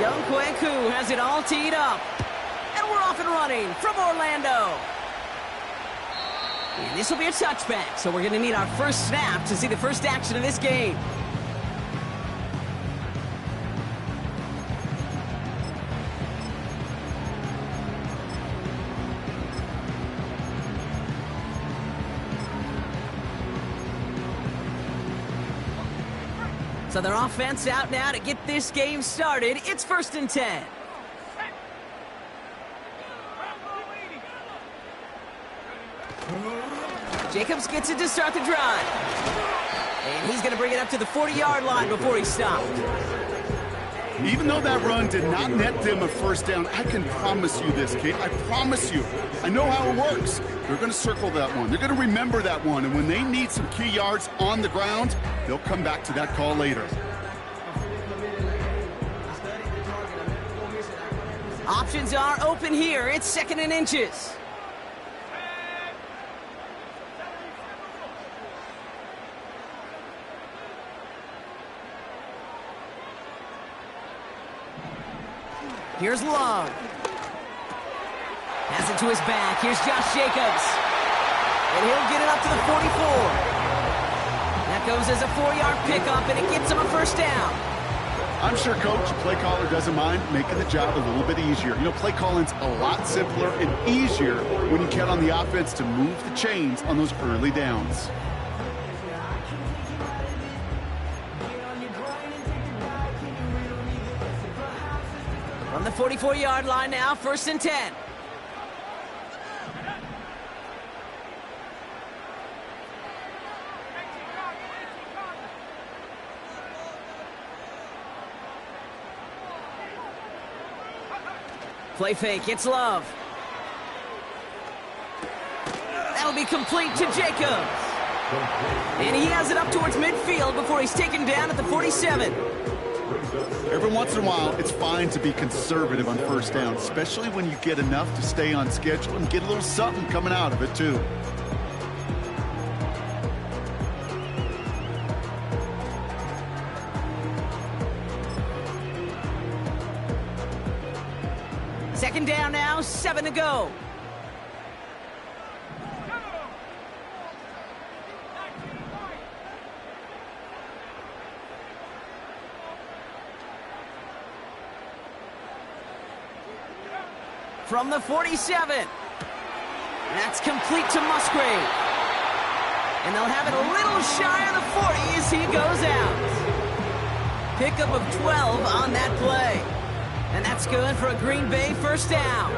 Young Kweku has it all teed up. And we're off and running from Orlando. And this will be a touchback, so we're going to need our first snap to see the first action of this game. So their offense out now to get this game started. It's 1st and 10. Jacobs gets it to start the drive. And he's going to bring it up to the 40-yard line before he stopped. Even though that run did not net them a first down, I can promise you this, Kate. I promise you. I know how it works. They're going to circle that one. They're going to remember that one. And when they need some key yards on the ground, they'll come back to that call later. Options are open here. It's 2nd and inches. Here's Love. Has it to his back. Here's Josh Jacobs. And he'll get it up to the 44. That goes as a 4-yard pickup, and it gets him a first down. I'm sure Coach, play caller doesn't mind making the job a little bit easier. You know, play calling's a lot simpler and easier when you count on the offense to move the chains on those early downs. From the 44-yard line now, 1st and 10. Play fake, it's Love. That'll be complete to Jacobs. And he has it up towards midfield before he's taken down at the 47. Every once in a while, it's fine to be conservative on first down, especially when you get enough to stay on schedule and get a little something coming out of it, too. Second down now, 7 to go. From the 47. That's complete to Musgrave. And they'll have it a little shy of the 40 as he goes out. Pickup of 12 on that play. And that's good for a Green Bay first down.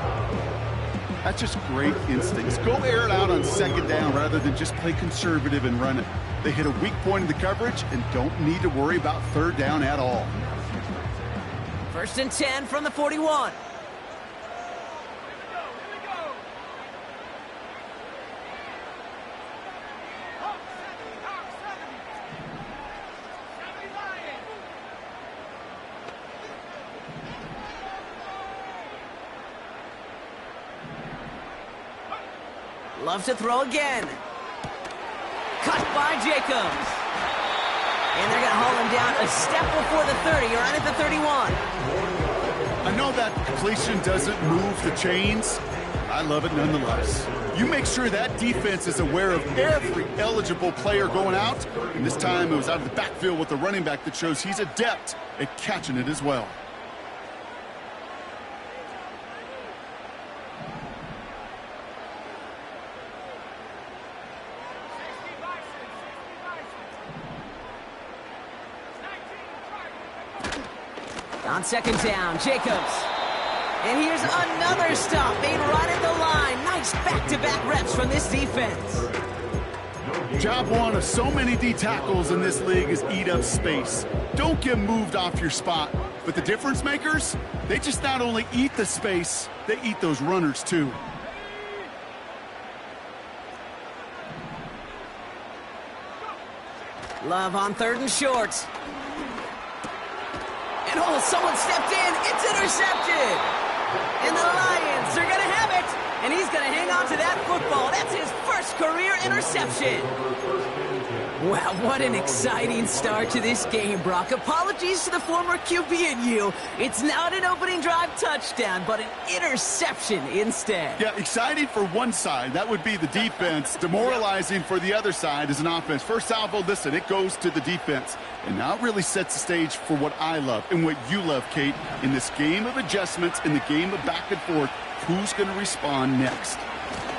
That's just great instincts. Go air it out on 2nd down rather than just play conservative and run it. They hit a weak point in the coverage and don't need to worry about 3rd down at all. 1st and 10 from the 41. Love to throw again. Cut by Jacobs. And they're going to haul him down a step before the 30, right at the 31. I know that completion doesn't move the chains. I love it nonetheless. You make sure that defense is aware of every eligible player going out. And this time it was out of the backfield with the running back that shows he's adept at catching it as well. On 2nd down, Jacobs. And here's another stop made right at the line. Nice back-to-back reps from this defense. Job one of so many D tackles in this league is eat up space. Don't get moved off your spot. But the difference makers, they just not only eat the space, they eat those runners too. Love on 3rd and short. And oh, someone stepped in. It's intercepted. And the Lions are going to have it. and he's going to hang on to that football. That's his first career interception. Wow, what an exciting start to this game, Brock. Apologies to the former QB and you. It's not an opening drive touchdown, but an interception instead. Yeah, exciting for one side. That would be the defense. Demoralizing for the other side as an offense. First salvo, listen, it goes to the defense. And now it really sets the stage for what I love and what you love, Kate, in this game of adjustments, in the game of back and forth. Who's going to respond next?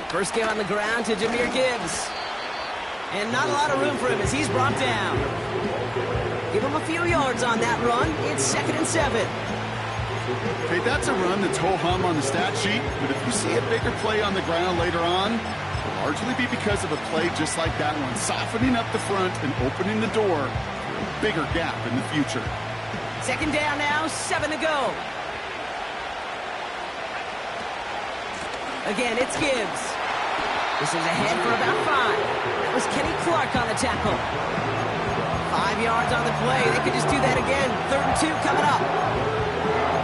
First game on the ground to Jahmyr Gibbs. And not a lot of room for him as he's brought down. Give him a few yards on that run. It's 2nd and 7. Okay, that's a run that's ho-hum on the stat sheet, but if you see a bigger play on the ground later on, it'll largely be because of a play just like that one, softening up the front and opening the door for a bigger gap in the future. 2nd down now, 7 to go. Again, it's Gibbs. This is ahead for about 5. That was Kenny Clark on the tackle. 5 yards on the play. They could just do that again. 3rd and 2 coming up.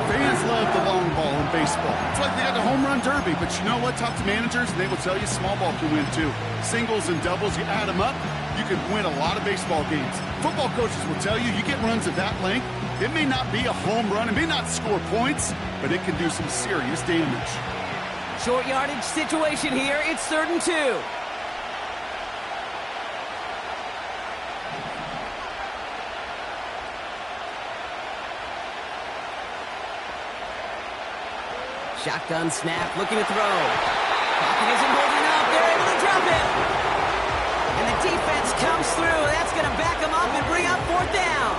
Fans love the long ball in baseball. It's like they got the home run derby, but you know what? Talk to managers, and they will tell you small ball can win too. Singles and doubles, you add them up, you can win a lot of baseball games. Football coaches will tell you, you get runs of that length, it may not be a home run, it may not score points, but it can do some serious damage. Short yardage situation here. It's 3rd and 2. Shotgun snap, looking to throw. Pocket isn't holding up. They're able to drop it. And the defense comes through. That's going to back them up and bring up 4th down.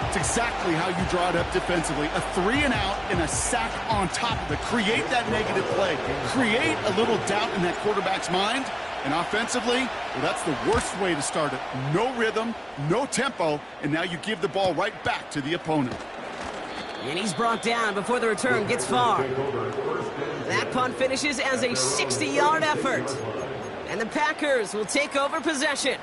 It's exactly how you draw it up defensively. A 3 and out and a sack on top of it. Create that negative play. Create a little doubt in that quarterback's mind. And offensively, well, that's the worst way to start it. No rhythm, no tempo, and now you give the ball right back to the opponent. And he's brought down before the return gets far. That punt finishes as a 60-yard effort. And the Packers will take over possession.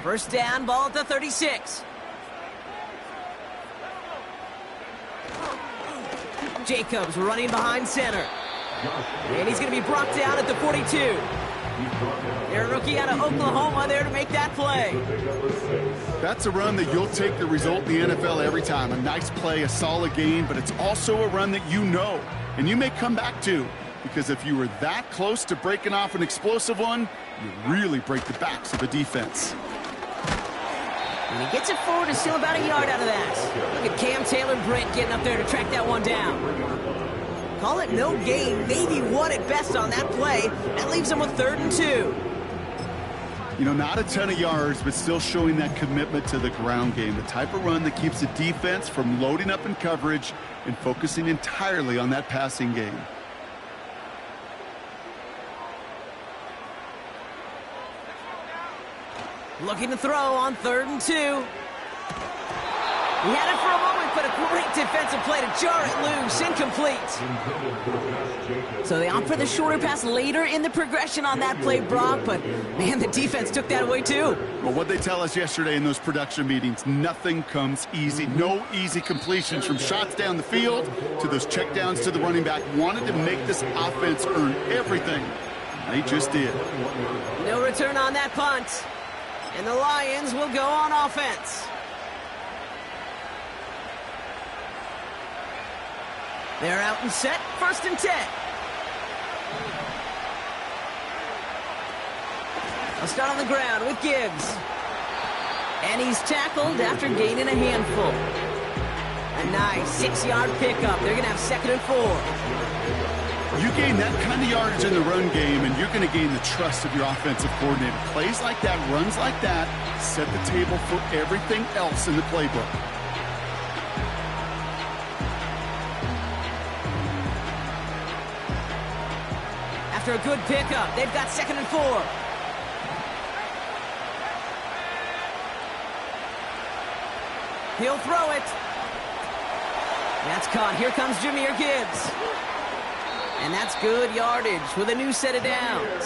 First down, ball at the 36. Jacobs running behind center. And he's going to be brought down at the 42. Their rookie out of Oklahoma there to make that play. That's a run that you'll take the result in the NFL every time. A nice play, a solid game, but it's also a run that you know and you may come back to. Because if you were that close to breaking off an explosive one, you really break the backs of the defense. And he gets it forward and still about a yard out of that. Look at Cam Taylor-Britt getting up there to track that one down. Call it no gain, maybe 1 at best on that play. That leaves him with 3rd and 2. You know, not a ton of yards, but still showing that commitment to the ground game. The type of run that keeps the defense from loading up in coverage and focusing entirely on that passing game. Looking to throw on 3rd and 2. He had it for a moment, but a great defensive play to jar it loose. Incomplete. So they opt for the shorter pass later in the progression on that play, Brock. But, man, the defense took that away, too. Well, what they tell us yesterday in those production meetings, nothing comes easy. No easy completions from shots down the field to those checkdowns to the running back. Wanted to make this offense earn everything. They just did. No return on that punt. And the Lions will go on offense. They're out and set, 1st and 10. I'll start on the ground with Gibbs. And he's tackled after gaining a handful. A nice 6-yard pickup. They're going to have 2nd and 4. You gain that kind of yardage in the run game, and you're going to gain the trust of your offensive coordinator. Plays like that, runs like that, set the table for everything else in the playbook. After a good pickup, they've got 2nd and 4. He'll throw it. That's caught. Here comes Jahmyr Gibbs. And that's good yardage with a new set of downs.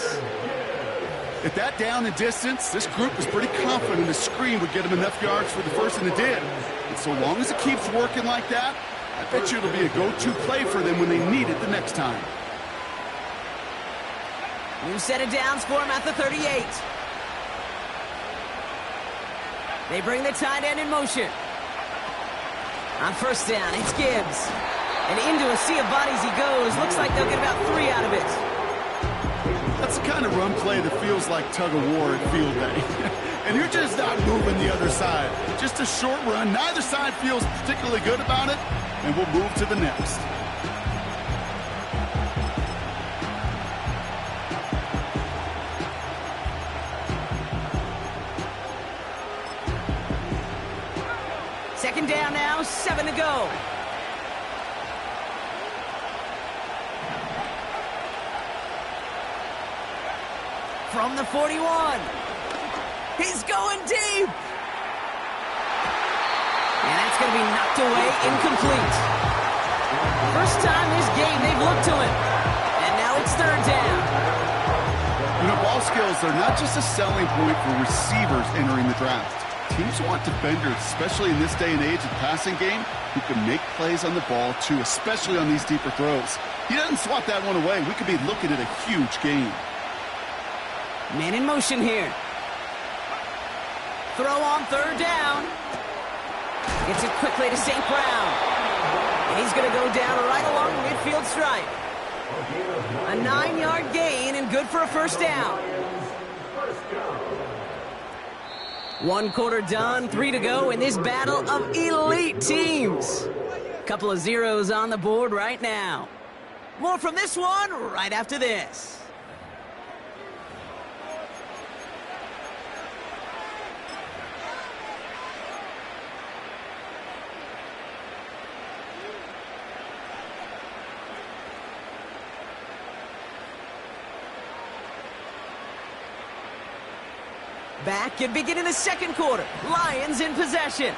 At that down and distance, this group was pretty confident the screen would get them enough yards for the first, and it did. And so long as it keeps working like that, I bet you it'll be a go-to play for them when they need it the next time. New set of downs for him at the 38. They bring the tight end in motion. On first down, it's Gibbs. And into a sea of bodies he goes. Looks like they'll get about 3 out of it. That's the kind of run play that feels like tug-of-war at field day. And you're just not moving the other side. Just a short run. Neither side feels particularly good about it. And we'll move to the next. Second down now, 7 to go. From the 41. He's going deep. And that's going to be knocked away, incomplete. First time this game they've looked to him. And now it's third down. You know, ball skills are not just a selling point for receivers entering the draft. Teams want defenders, especially in this day and age of the passing game, who can make plays on the ball, too, especially on these deeper throws. He doesn't swat that one away. We could be looking at a huge game. Man in motion here. Throw on third down. Gets it quickly to St. Brown. And he's going to go down right along the midfield stripe. A 9-yard gain and good for a first down. 1 quarter done, 3 to go in this battle of elite teams. Couple of zeros on the board right now. More from this one right after this. Back and beginning the second quarter. Lions in possession.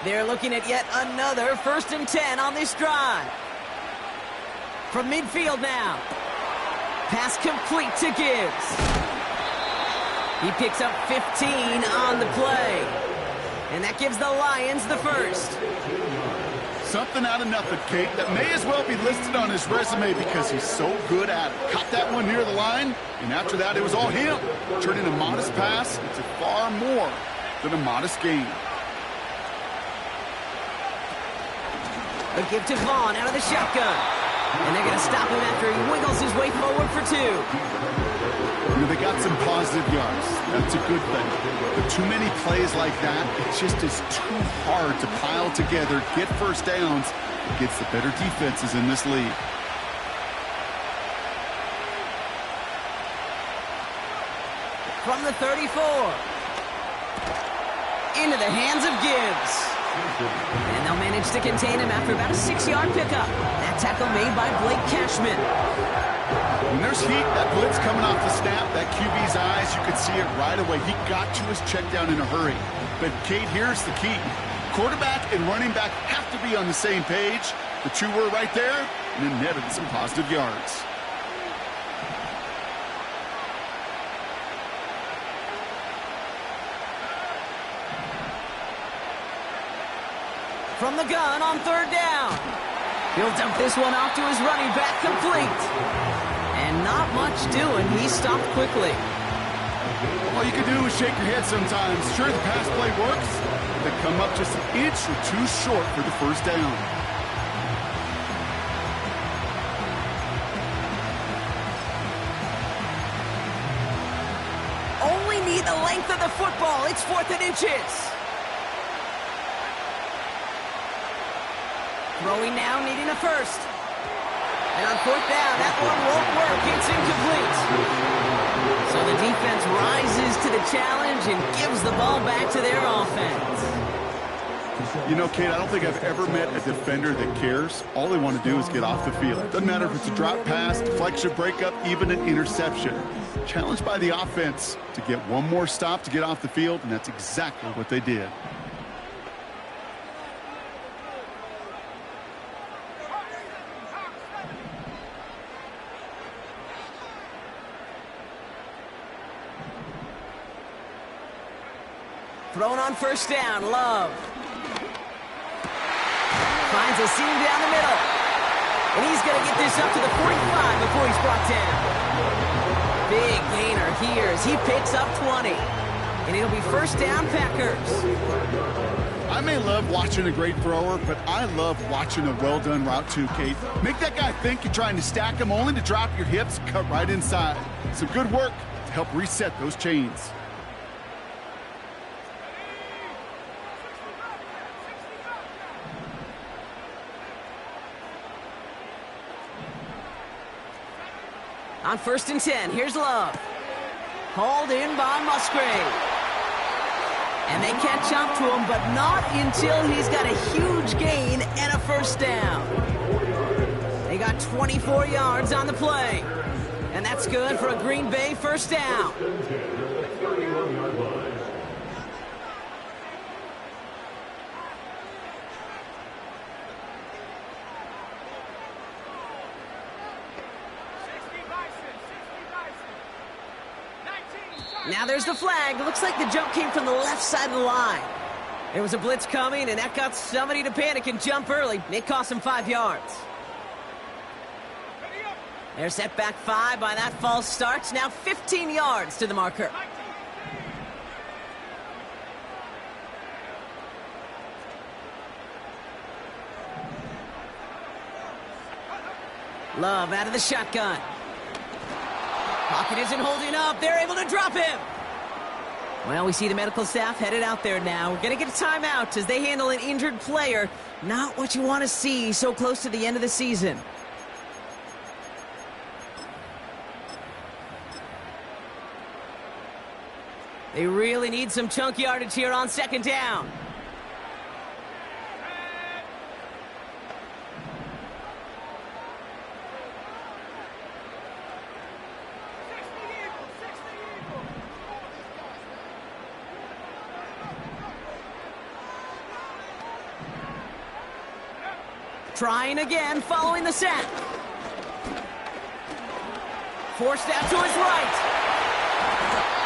They're looking at yet another 1st and 10 on this drive. From midfield now. Pass complete to Gibbs. He picks up 15 on the play. And that gives the Lions the first. Something out of nothing, Kate, that may as well be listed on his resume because he's so good at it. Caught that one near the line, and after that, it was all him. Turning a modest pass into far more than a modest gain. A give to Vaughn out of the shotgun. And they're going to stop him after he wiggles his way forward for 2. You know, they got some positive yards. That's a good thing. But too many plays like that, it just is too hard to pile together, get first downs against the better defenses in this league. From the 34. Into the hands of Gibbs. And they'll manage to contain him after about a 6-yard pickup. That tackle made by Blake Cashman. When there's heat, that blitz coming off the snap, that QB's eyes, you could see it right away. He got to his check down in a hurry. But, Kate, here's the key. Quarterback and running back have to be on the same page. The 2 were right there, and then netted some positive yards. From the gun on third down. He'll dump this one off to his running back, complete. And not much doing. He stopped quickly. All you can do is shake your head sometimes. Sure, the pass play works. They come up just an inch or 2 short for the first down. Only need the length of the football. It's 4th and inches. Throwing now, needing a first. And on 4th down, that one won't work. It's incomplete. So the defense rises to the challenge and gives the ball back to their offense. You know, Kate, I don't think I've ever met a defender that cares. All they want to do is get off the field. Doesn't matter if it's a drop pass, deflection, breakup, even an interception. Challenged by the offense to get one more stop to get off the field, and that's exactly what they did. Thrown on first down, Love. Finds a seam down the middle. And he's going to get this up to the 45 before he's brought down. Big gainer here as he picks up 20. And it'll be first down, Packers. I may love watching a great thrower, but I love watching a well-done route too, Kate. Make that guy think you're trying to stack him only to drop your hips, cut right inside. Some good work to help reset those chains. On first and 10, here's Love. Hauled in by Musgrave. And they catch up to him, but not until he's got a huge gain and a first down. They got 24 yards on the play. And that's good for a Green Bay first down. Now there's the flag. Looks like the jump came from the left side of the line. There was a blitz coming, and that got somebody to panic and jump early. It cost him 5 yards. They're set back 5 by that false start. Now 15 yards to the marker. Love out of the shotgun. Pocket isn't holding up. They're able to drop him. Well, we see the medical staff headed out there now. We're going to get a timeout as they handle an injured player. Not what you want to see so close to the end of the season. They really need some chunk yardage here on second down. Trying again, following the sack. Forced out to his right.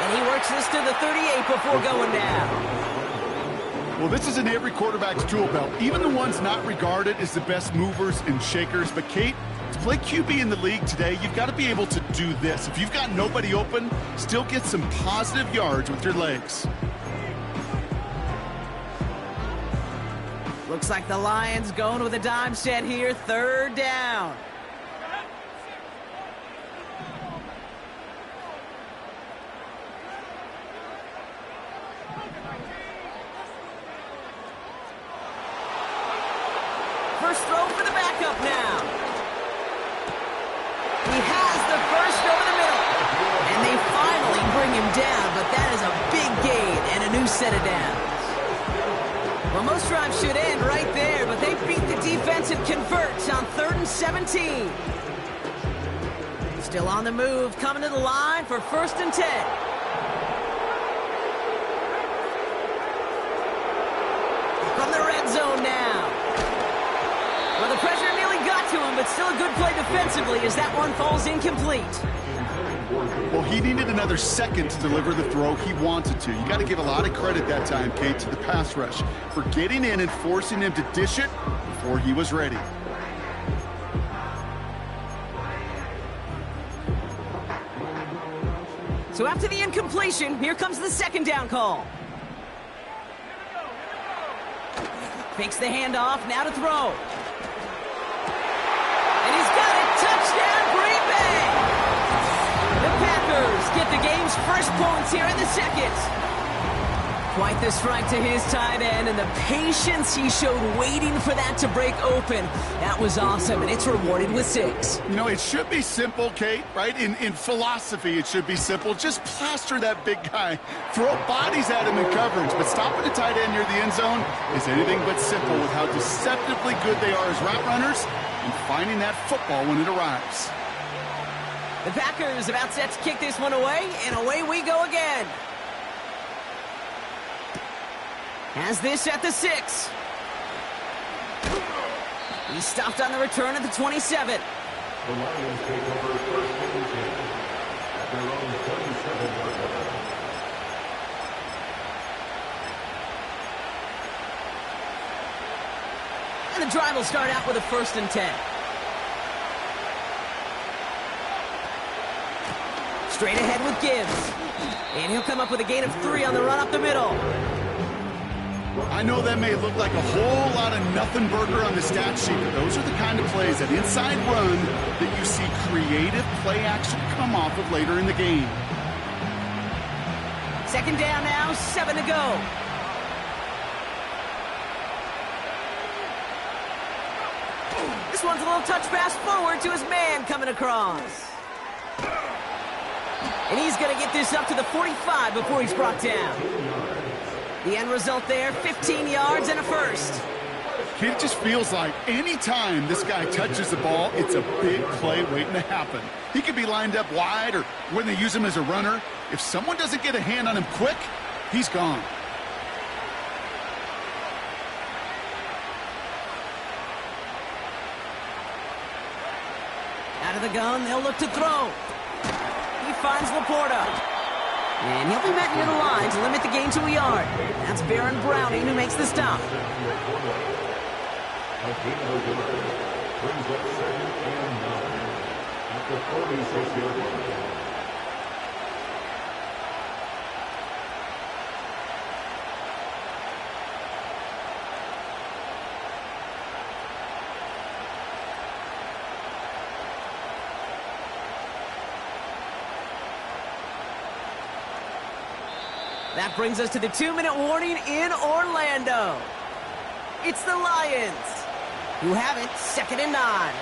And he works this to the 38 before going down. Well, this is in every quarterback's tool belt, even the ones not regarded as the best movers and shakers. But, Kate, to play QB in the league today, you've got to be able to do this. If you've got nobody open, still get some positive yards with your legs. Looks like the Lions going with a dime set here, third down. First throw for the backup now. He has the first over the middle. And they finally bring him down, but that is a big gain and a new set of downs. Well, most drives should end right there, but they beat the defense and converts on 3rd and 17. Still on the move, coming to the line for 1st and 10. From the red zone now. Well, the pressure nearly got to him, but still a good play defensively as that one falls incomplete. Well, he needed another second to deliver the throw he wanted to. You got to give a lot of credit that time, Kate, to the pass rush for getting in and forcing him to dish it before he was ready. So after the incompletion, here comes the second down call. Fakes the handoff, now to throw. And he's got it, touchdown Green Bay! The Packers get the game's first points here in the second. Quite the strike to his tight end, and the patience he showed waiting for that to break open. That was awesome, and it's rewarded with 6. You know, it should be simple, Kate, right? In philosophy, it should be simple. Just plaster that big guy. Throw bodies at him in coverage, but stopping a tight end near the end zone is anything but simple with how deceptively good they are as route runners and finding that football when it arrives. The Packers about set to kick this one away, and away we go again. Has this at the 6. He's stopped on the return at the 27. The Lions take over first and 10 at their own 27-yard line. And the drive will start out with a 1st and 10. Straight ahead with Gibbs. And he'll come up with a gain of 3 on the run up the middle. I know that may look like a whole lot of nothing burger on the stat sheet, but those are the kind of plays, that inside run, that you see creative play action come off of later in the game. 2nd down now, 7 to go. This one's a little touch pass forward to his man coming across. And he's going to get this up to the 45 before he's brought down. The end result there, 15 yards and a 1st. It just feels like any time this guy touches the ball, it's a big play waiting to happen. He could be lined up wide, or when they use him as a runner, if someone doesn't get a hand on him quick, he's gone. Out of the gun, they'll look to throw. He finds Laporta. And he'll be met near the line to limit the gain to a yard. That's Baron Browning who makes the stop. Brings up 2nd and 9 at the 46-yard line. That brings us to the 2-minute warning in Orlando. It's the Lions who have it, 2nd and 9.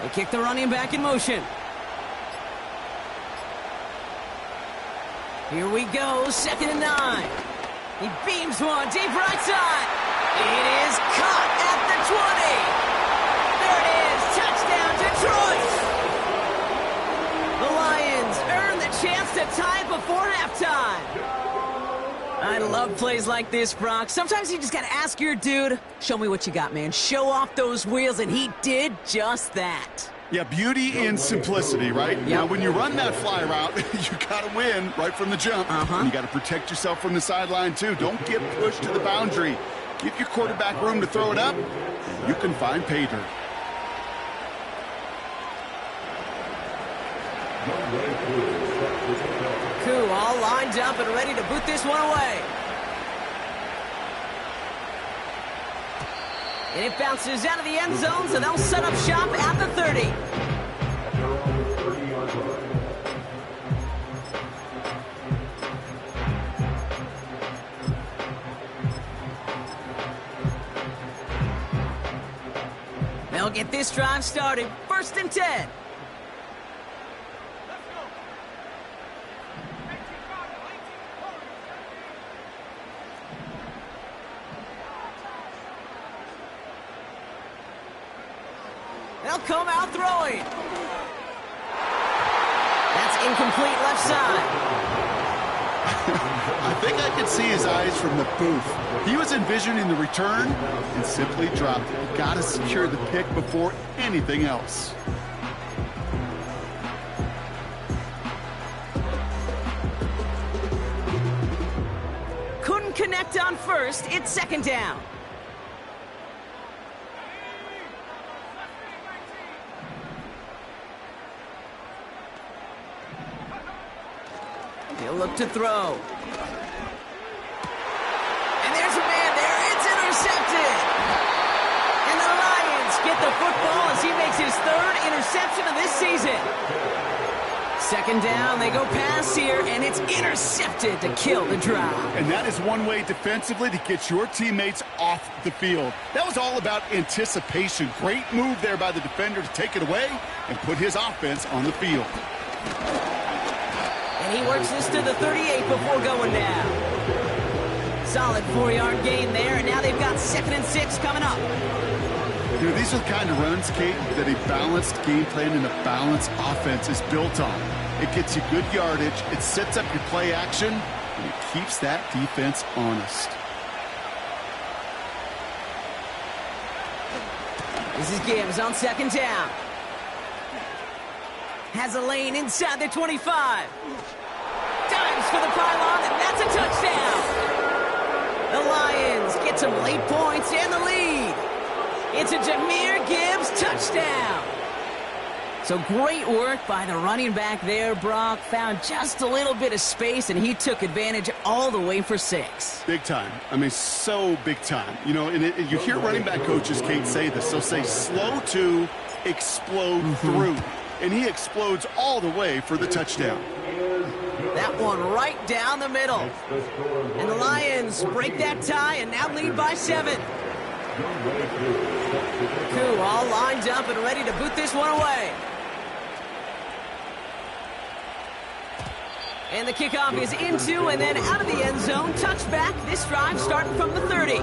They kick the running back in motion. Here we go, 2nd and 9. He beams one deep right side. It is caught at the 20. There it is, touchdown Detroit. The Lions earn the chance to tie it before halftime. I love plays like this, Brock. Sometimes you just gotta ask your dude, show me what you got, man. Show off those wheels, and he did just that. Yeah, beauty in simplicity, right? Yep. Now, when you run that fly route, you got to win right from the jump. And you got to protect yourself from the sideline, too. Don't get pushed to the boundary. Give your quarterback room to throw it up, and you can find pay dirt. Koo all lined up and ready to boot this one away. And it bounces out of the end zone, so they'll set up shop at the 30. They'll get this drive started. 1st and 10. They'll come out throwing. That's incomplete left side. I think I could see his eyes from the booth. He was envisioning the return and simply dropped it. You got to secure the pick before anything else. Couldn't connect on 1st. It's 2nd down. He'll look to throw. And there's a man there. It's intercepted. And the Lions get the football as he makes his 3rd interception of this season. 2nd down, they go pass here, and it's intercepted to kill the drive. And that is one way defensively to get your teammates off the field. That was all about anticipation. Great move there by the defender to take it away and put his offense on the field. And he works this to the 38 before going down. Solid 4-yard gain there, and now they've got 2nd and 6 coming up. You know, these are the kind of runs, Kate, that a balanced game plan and a balanced offense is built on. It gets you good yardage, it sets up your play action, and it keeps that defense honest. This is Gibbs on 2nd down. Has a lane inside the 25. Dives for the pylon, and that's a touchdown. The Lions get some late points and the lead. It's a Jahmyr Gibbs touchdown. So great work by the running back there, Brock. Found just a little bit of space, and he took advantage all the way for 6. Big time. I mean, so big time. You know, and you hear running back coaches, Kate, say this. They'll say slow to explode through. And he explodes all the way for the touchdown. That one right down the middle. And the Lions break that tie and now lead by 7. Koo all lined up and ready to boot this one away. And the kickoff is into and then out of the end zone. Touchback. This drive starting from the 30.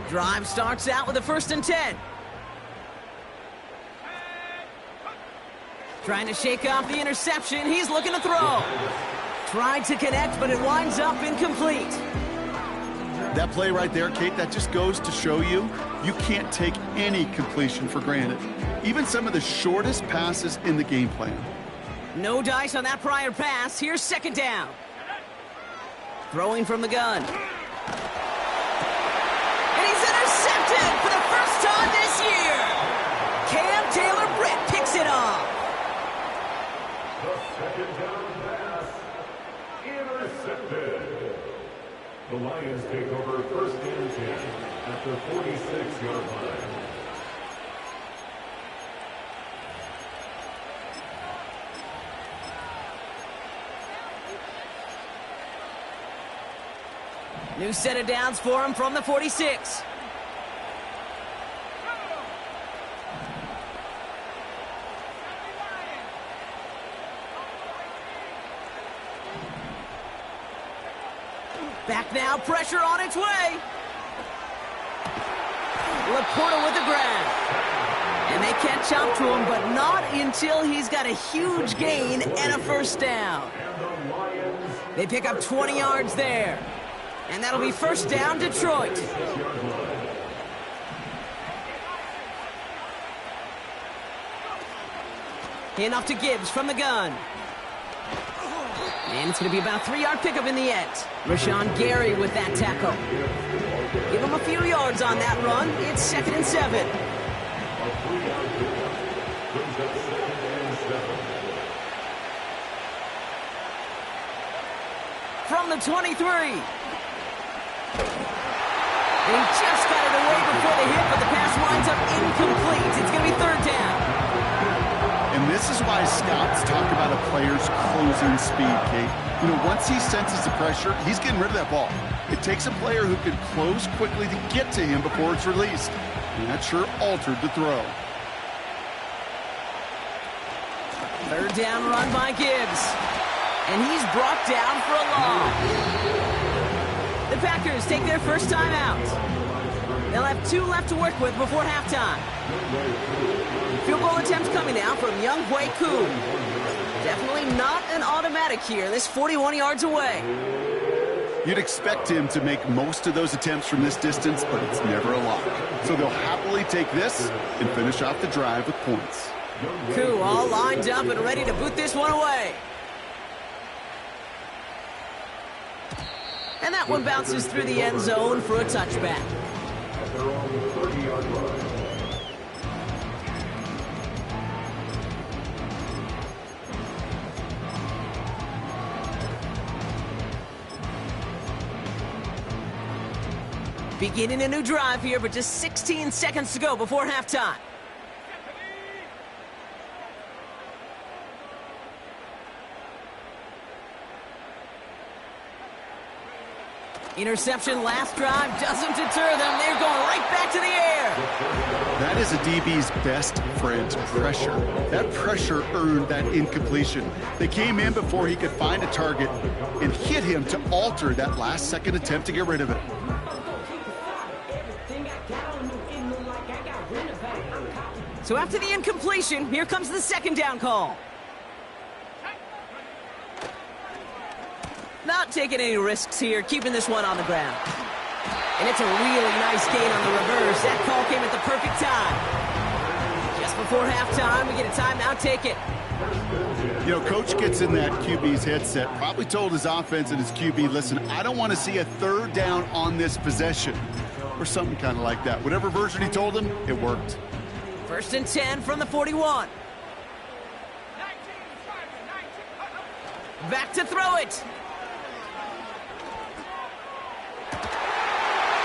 Drive starts out with a 1st and 10. Trying to shake off the interception. He's looking to throw. Tried to connect, but it winds up incomplete. That play right there, Kate, that just goes to show you can't take any completion for granted. Even some of the shortest passes in the game plan. No dice on that prior pass. Here's 2nd down. Throwing from the gun. For the first time this year, Cam Taylor-Britt picks it off. The 2nd down pass, intercepted. The Lions take over 1st and 10 at the 46-yard line. New set of downs for him from the 46. Back now, pressure on its way. Laporta with the grab. And they can't chop to him, but not until he's got a huge gain and a 1st down. They pick up 20 yards there. And that'll be 1st down, Detroit. Hand off to Gibbs from the gun. And it's going to be about a 3-yard pickup in the end. Rashawn Gary with that tackle. Give him a few yards on that run. It's 2nd and 7. From the 23. And he just got it away before the hit, but the pass winds up incomplete. It's going to be 3rd down. And this is why scouts talk about a player's closing speed, Kate. You know, once he senses the pressure, he's getting rid of that ball. It takes a player who can close quickly to get to him before it's released. And that sure altered the throw. 3rd down run by Gibbs. And he's brought down for a loss. The Packers take their 1st time out. They'll have 2 left to work with before halftime. Field goal attempts coming now from Younghoe Koo. Definitely not an automatic here. This 41 yards away. You'd expect him to make most of those attempts from this distance, but it's never a lock. So they'll happily take this and finish off the drive with points. Koo all lined up and ready to boot this one away. And that one bounces through the end zone for a touchback. Their own 30-yard line. Beginning a new drive here, but just 16 seconds to go before halftime. Interception last drive doesn't deter them. They're going right back to the air. That is a DB's best friend, pressure. That pressure earned that incompletion. They came in before he could find a target and hit him to alter that last-second attempt to get rid of it. So after the incompletion, here comes the second down call. Not taking any risks here, keeping this one on the ground. And it's a really nice gain on the reverse. That call came at the perfect time. Just before halftime, we get a timeout, take it. You know, coach gets in that QB's headset, probably told his offense and his QB, listen, I don't want to see a third down on this possession. Or something kind of like that. Whatever version he told him, it worked. 1st and 10 from the 41. Back to throw it.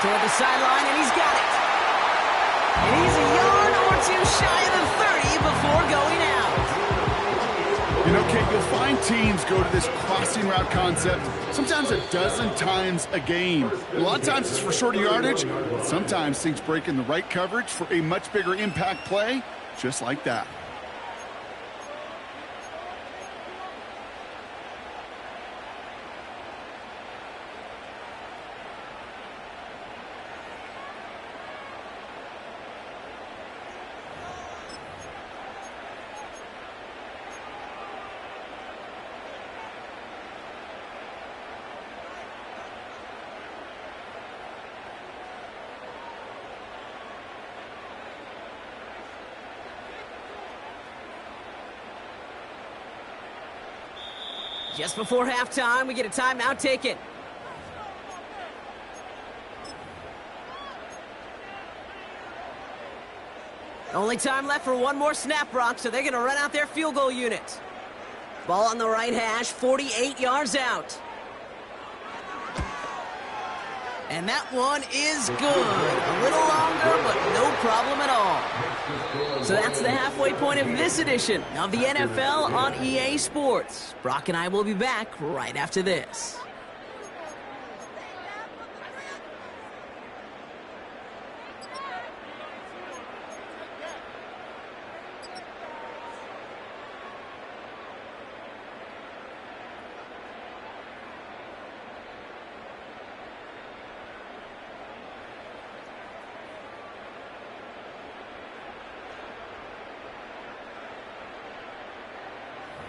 Toward the sideline, and he's got it. And he's a yard or two shy of the 30 before going out. You know, Kate, you'll find teams go to this crossing route concept sometimes a dozen times a game. A lot of times it's for shorter yardage. Sometimes things break in the right coverage for a much bigger impact play, just like that. Just before halftime, we get a timeout, take it. Only time left for one more snap, Brock, so they're going to run out their field goal unit. Ball on the right hash, 48 yards out. And that one is good. A little longer, but no problem at all. So that's the halfway point of this edition of the NFL on EA Sports. Brock and I will be back right after this.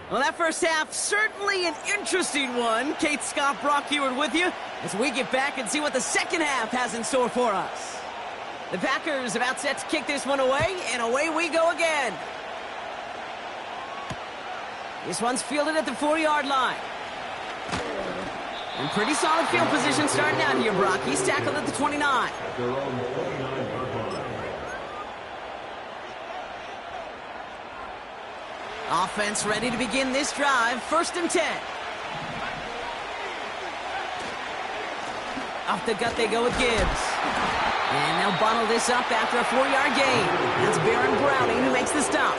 Well, that first half, certainly an interesting one. Kate Scott, Brock Huard with you as we get back and see what the second half has in store for us. The Packers about set to kick this one away, and away we go again. This one's fielded at the 4-yard line. And pretty solid field position starting out here, Brock. He's tackled at the 29. Offense ready to begin this drive. 1st and 10. Off the gut they go with Gibbs. And they'll bottle this up after a 4-yard gain. That's Baron Browning who makes the stop.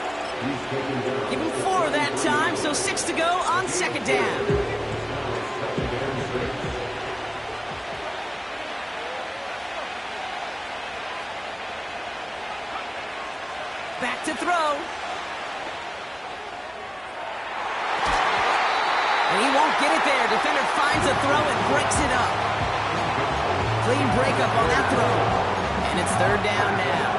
Give him 4 that time, so 6 to go on 2nd down. Back to throw. And he won't get it there. Defender finds a throw and breaks it up. Clean breakup on that throw. And it's 3rd down now.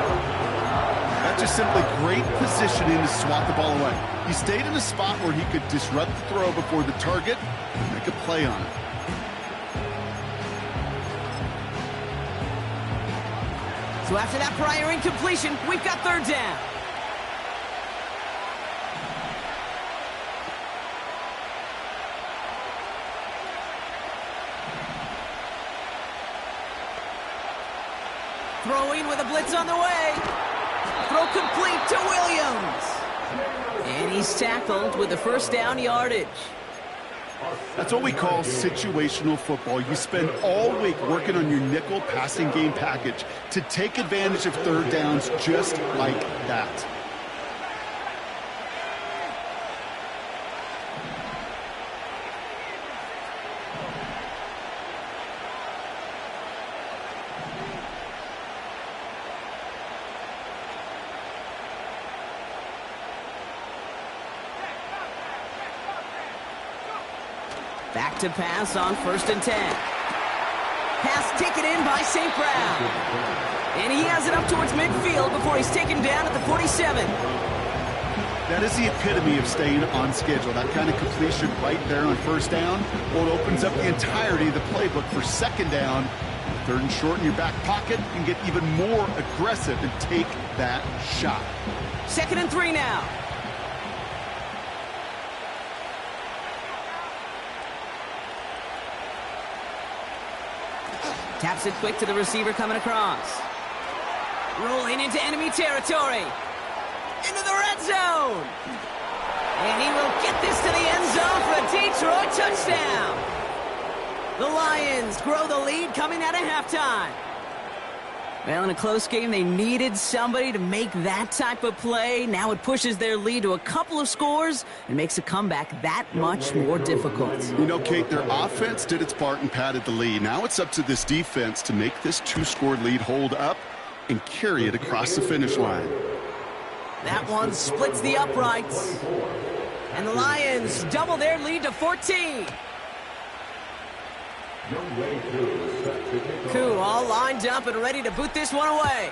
That's just simply great positioning to swat the ball away. He stayed in a spot where he could disrupt the throw before the target and make a play on it. So after that prior incompletion, we've got 3rd down. Throwing with a blitz on the way. Throw complete to Williams. And he's tackled with the 1st down yardage. That's what we call situational football. You spend all week working on your nickel passing game package to take advantage of 3rd downs just like that. Back to pass on 1st and 10. Pass taken in by St. Brown. And he has it up towards midfield before he's taken down at the 47. That is the epitome of staying on schedule. That kind of completion right there on 1st down. Well, it opens up the entirety of the playbook for 2nd down. 3rd and short in your back pocket. You can get even more aggressive and take that shot. 2nd and 3 now. Taps it quick to the receiver coming across. Rolling into enemy territory. Into the red zone. And he will get this to the end zone for a Detroit touchdown. The Lions grow the lead coming out of halftime. Well, in a close game, they needed somebody to make that type of play. Now it pushes their lead to a couple of scores and makes a comeback that much more difficult. You know, Kate, their offense did its part and padded the lead. Now it's up to this defense to make this 2-score lead hold up and carry it across the finish line. That one splits the uprights. And the Lions double their lead to 14. Koo all lined up and ready to boot this one away.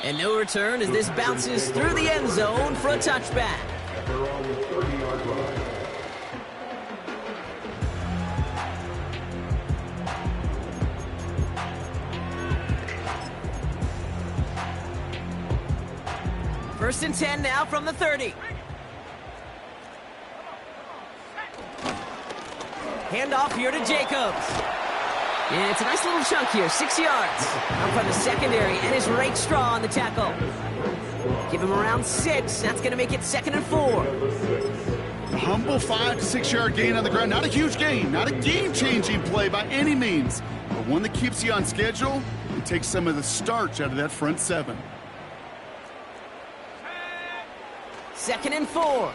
And no return as this bounces through the end zone for a touchback. First and 10 now from the 30. Handoff here to Jacobs. And it's a nice little chunk here, 6 yards. Up from the secondary, and is Rakestraw on the tackle. Give him around 6. That's going to make it 2nd and 4. A humble 5 to 6 yard gain on the ground. Not a huge gain, not a game-changing play by any means, but one that keeps you on schedule and takes some of the starch out of that front 7. 2nd and 4.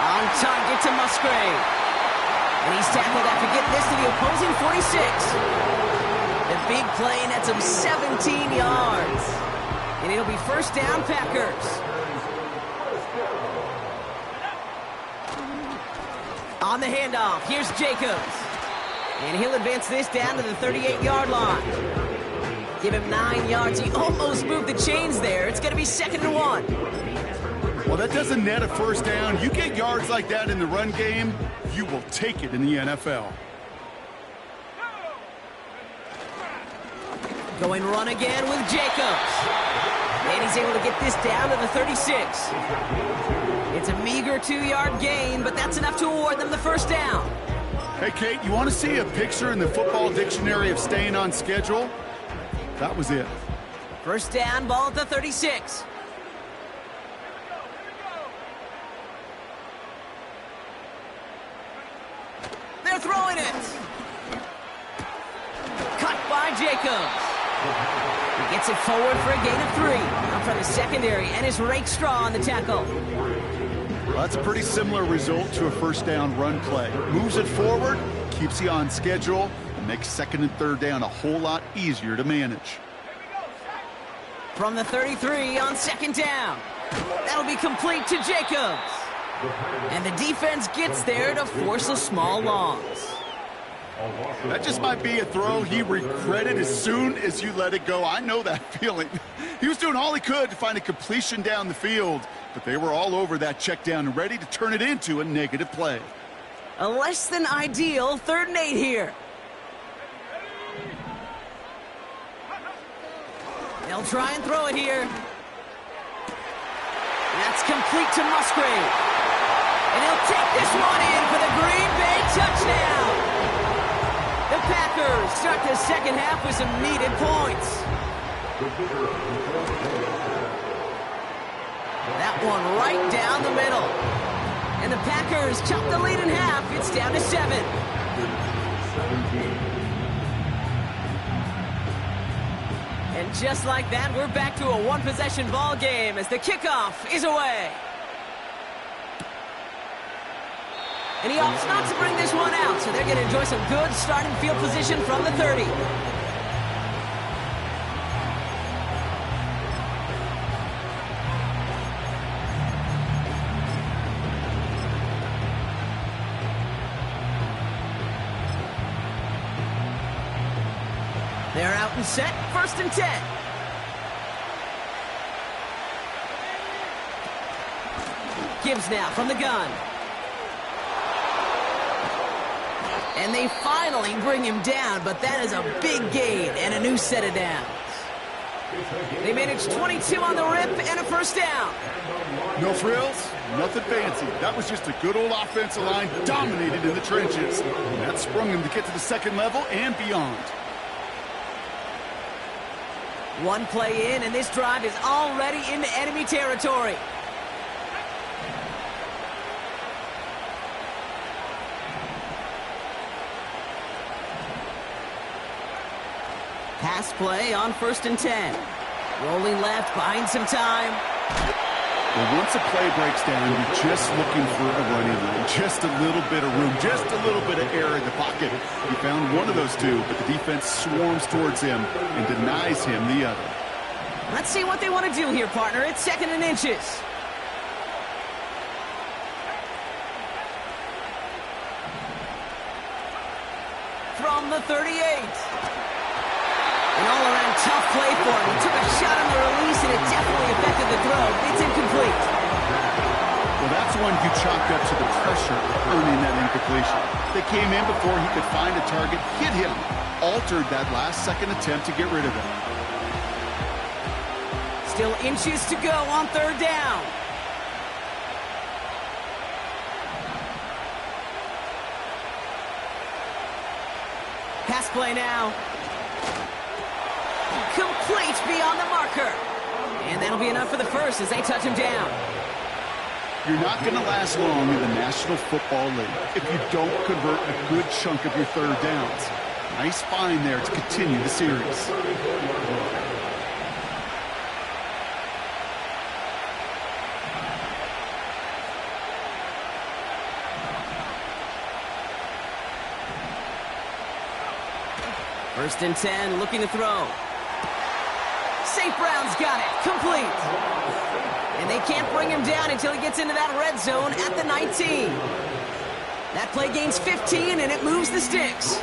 On target to Musgrave. And he's tackled after getting this to the opposing 46. The big play nets him 17 yards. And it'll be 1st down, Packers. On the handoff, here's Jacobs. And he'll advance this down to the 38-yard line. Give him 9 yards. He almost moved the chains there. It's going to be 2nd and 1. Well, that doesn't net a 1st down. You get yards like that in the run game, you will take it in the NFL. Going run again with Jacobs. And he's able to get this down to the 36. It's a meager 2-yard gain, but that's enough to award them the 1st down. Hey, Kate, you want to see a picture in the football dictionary of staying on schedule? That was it. 1st down, ball at the 36. They're throwing it. Cut by Jacobs. He gets it forward for a gain of 3. Up from the secondary, and is Rakestraw on the tackle. Well, that's a pretty similar result to a 1st down run play. Moves it forward, keeps you on schedule, and makes 2nd and 3rd down a whole lot easier to manage. From the 33 on 2nd down. That'll be complete to Jacobs. And the defense gets there to force a small loss. That just might be a throw he regretted as soon as you let it go. I know that feeling. He was doing all he could to find a completion down the field, but they were all over that check down and ready to turn it into a negative play. A less than ideal 3rd and 8 here. They'll try and throw it here. That's complete to Musgrave. And he'll take this one in for the Green Bay touchdown. The Packers start the 2nd half with some needed points. That one right down the middle. And the Packers chop the lead in half. It's down to 7. And just like that, we're back to a 1-possession ball game as the kickoff is away. And he opts not to bring this one out, so they're going to enjoy some good starting field position from the 30. They're out and set, 1st and 10. Gibbs now from the gun. And they finally bring him down, but that is a big gain and a new set of downs. They managed 22 on the rip and a 1st down. No frills, nothing fancy. That was just a good old offensive line dominated in the trenches. And that sprung him to get to the 2nd level and beyond. One play in, and this drive is already into enemy territory. Pass play on 1st and 10. Rolling left, buying some time. Well, once a play breaks down, you're just looking for a running lane. Just a little bit of room, just a little bit of air in the pocket. He found one of those two, but the defense swarms towards him and denies him the other. Let's see what they want to do here, partner. It's 2nd and inches. From the 38. An all-around tough play for him. He took a shot on the release, and it definitely affected the throw. It's incomplete. Well, that's one you chalked up to the pressure earning that incompletion. They came in before he could find a target, hit him, altered that last-second attempt to get rid of him. Still inches to go on 3rd down. Pass play now. Complete beyond the marker. And that'll be enough for the 1st as they touch him down. You're not going to last long in the National Football League if you don't convert a good chunk of your 3rd downs. Nice find there to continue the series. First and 10, looking to throw. St. Brown's got it, complete. And they can't bring him down until he gets into that red zone at the 19. That play gains 15, and it moves the sticks.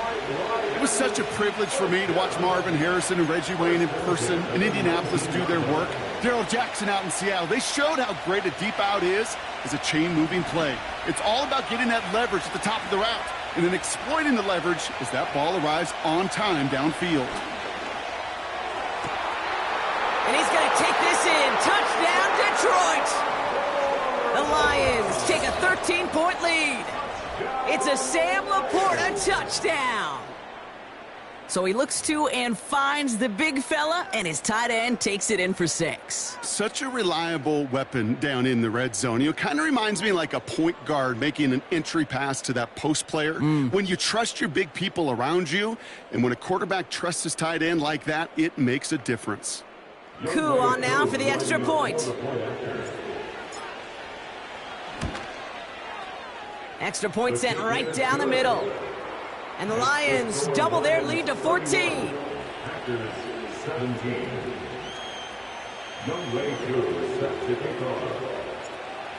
It was such a privilege for me to watch Marvin Harrison and Reggie Wayne in person in Indianapolis do their work. Darrell Jackson out in Seattle. They showed how great a deep out is as a chain-moving play. It's all about getting that leverage at the top of the route, and then exploiting the leverage as that ball arrives on time downfield. And he's going to take this in. Touchdown, Detroit! The Lions take a 13-point lead. It's a Sam Laporta touchdown. So he looks to and finds the big fella, and his tight end takes it in for 6. Such a reliable weapon down in the red zone. You know, kind of reminds me like a point guard making an entry pass to that post player. When you trust your big people around you, and when a quarterback trusts his tight end like that, it makes a difference. Koo on now for the extra point. Extra point sent right down the middle. And the Lions double their lead to 14. 17.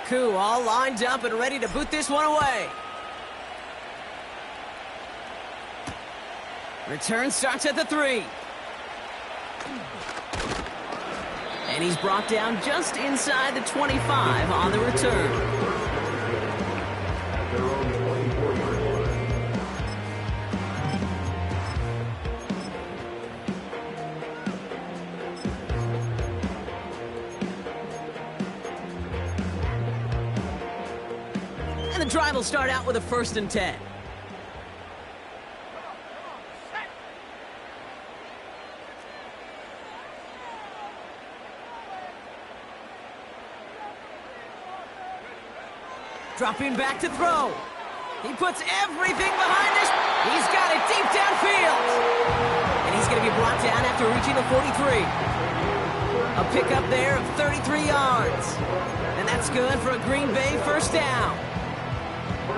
Koo all lined up and ready to boot this one away. Return starts at the 3. And he's brought down just inside the 25 on the return. And the drive will start out with a 1st and 10. Dropping back to throw. He puts everything behind this. He's got it deep downfield. And he's going to be brought down after reaching the 43. A pickup there of 33 yards. And that's good for a Green Bay 1st down.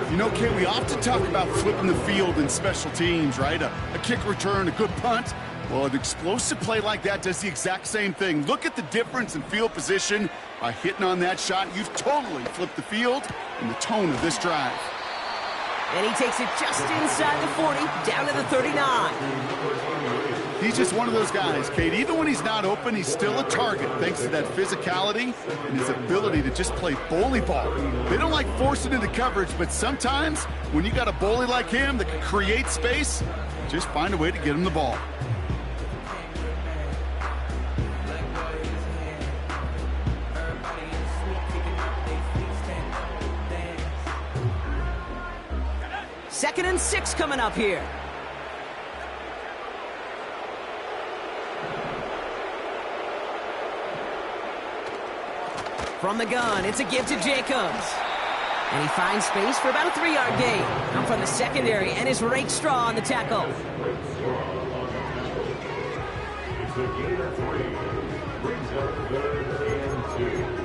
You know, Kent, we often talk about flipping the field in special teams, right? A kick return, a good punt. Well, an explosive play like that does the exact same thing. Look at the difference in field position. By hitting on that shot, you've totally flipped the field and the tone of this drive. And he takes it just inside the 40, down to the 39. He's just one of those guys, Kate. Even when he's not open, he's still a target thanks to that physicality and his ability to just play bully ball. They don't like forcing into coverage, but sometimes when you got a bully like him that can create space, just find a way to get him the ball. Second and 6 coming up here. From the gun, it's a give to Jacobs. And he finds space for about a 3-yard gain. Come from the secondary and is Rake Straw on the tackle. It's a gain of 3. Brings up 3rd and 2.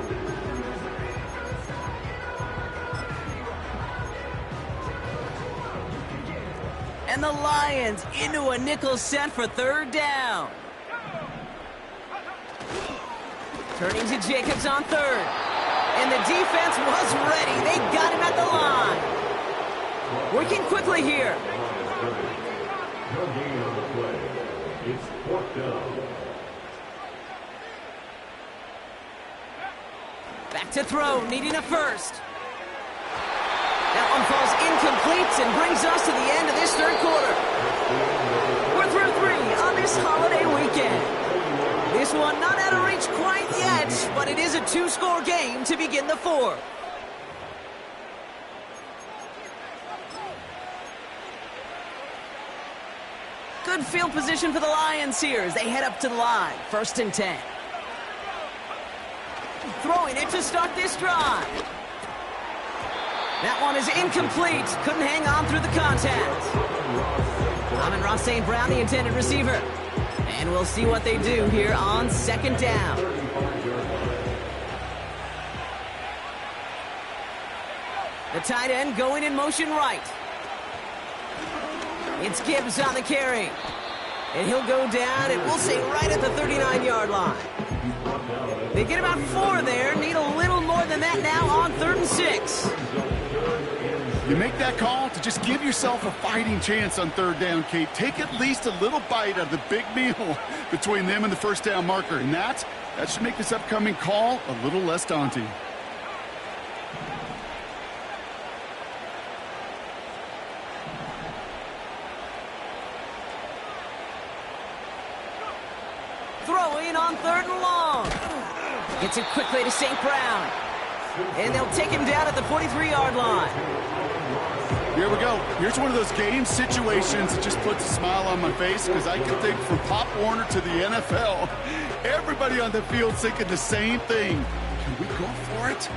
And the Lions into a nickel set for 3rd down. Turning to Jacobs on 3rd. And the defense was ready. They got him at the line. Working quickly here. No gain on the play. It's 4th down. Back to throw, needing a first. That one falls incomplete and brings us to the end of this 3rd quarter. We're through 3 on this holiday weekend. This one not out of reach quite yet, but it is a 2-score game to begin the 4th. Good field position for the Lions here as they head up to the line. 1st and 10. Throwing it to start this drive. That one is incomplete. Couldn't hang on through the contact. Amon-Ra St. Brown, the intended receiver. And we'll see what they do here on 2nd down. The tight end going in motion right. It's Gibbs on the carry. And he'll go down, and we'll say right at the 39-yard line. They get about 4 there. Need a little more than that now on 3rd and 6. You make that call to just give yourself a fighting chance on 3rd down, Kate. Take at least a little bite out of the big meal between them and the 1st down marker. And that should make this upcoming call a little less daunting. Throwing on 3rd and long. Gets it quickly to St. Brown. And they'll take him down at the 43-yard line. Here we go. Here's one of those game situations that just puts a smile on my face because I can think from Pop Warner to the NFL, everybody on the field thinking the same thing. Can we go for it?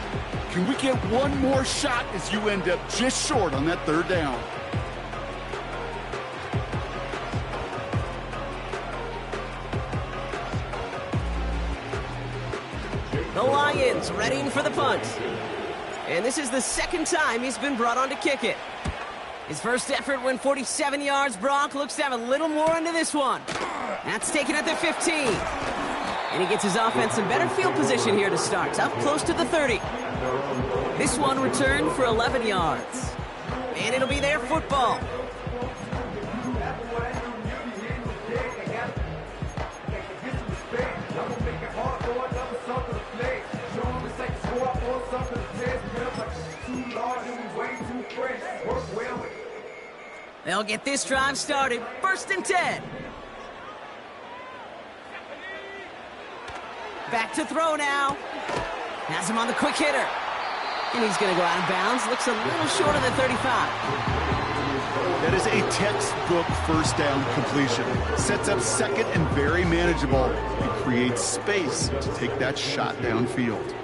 Can we get one more shot as you end up just short on that 3rd down? The Lions readying for the punt. And this is the 2nd time he's been brought on to kick it. His first effort went 47 yards. Brock looks to have a little more into this one. That's taken at the 15. And he gets his offense in better field position here to start. Up close to the 30. This one returned for 11 yards. And it'll be their football. They'll get this drive started. 1st and 10. Back to throw now. Has him on the quick hitter. And he's going to go out of bounds. Looks a little short of the 35. That is a textbook 1st down completion. Sets up 2nd and very manageable. And creates space to take that shot downfield.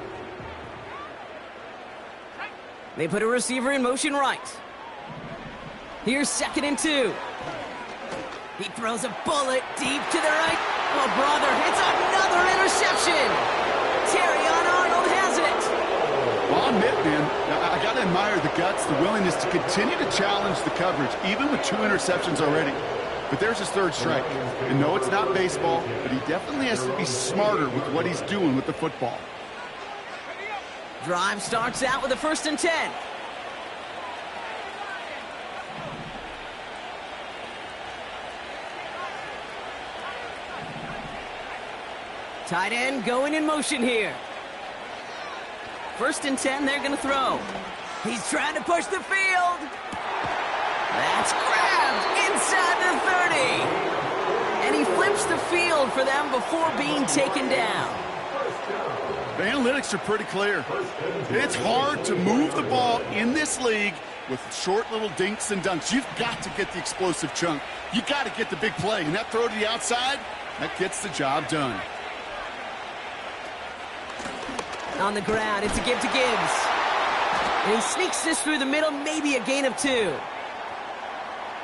They put a receiver in motion right. Here's 2nd and 2. He throws a bullet deep to the right. Oh, brother, it's another interception. Terrion Arnold has it. Well, I'll admit, man, I got to admire the guts, the willingness to continue to challenge the coverage, even with 2 interceptions already. But there's his 3rd strike. And no, it's not baseball, but he definitely has to be smarter with what he's doing with the football. Drive starts out with a 1st and 10. Tight end going in motion here. 1st and 10, they're going to throw. He's trying to push the field. That's grabbed inside the 30. And he flips the field for them before being taken down. The analytics are pretty clear. It's hard to move the ball in this league with short little dinks and dunks. You've got to get the explosive chunk. You got to get the big play. And that throw to the outside, that gets the job done. On the ground, it's a give to Gibbs. And he sneaks this through the middle, maybe a gain of 2.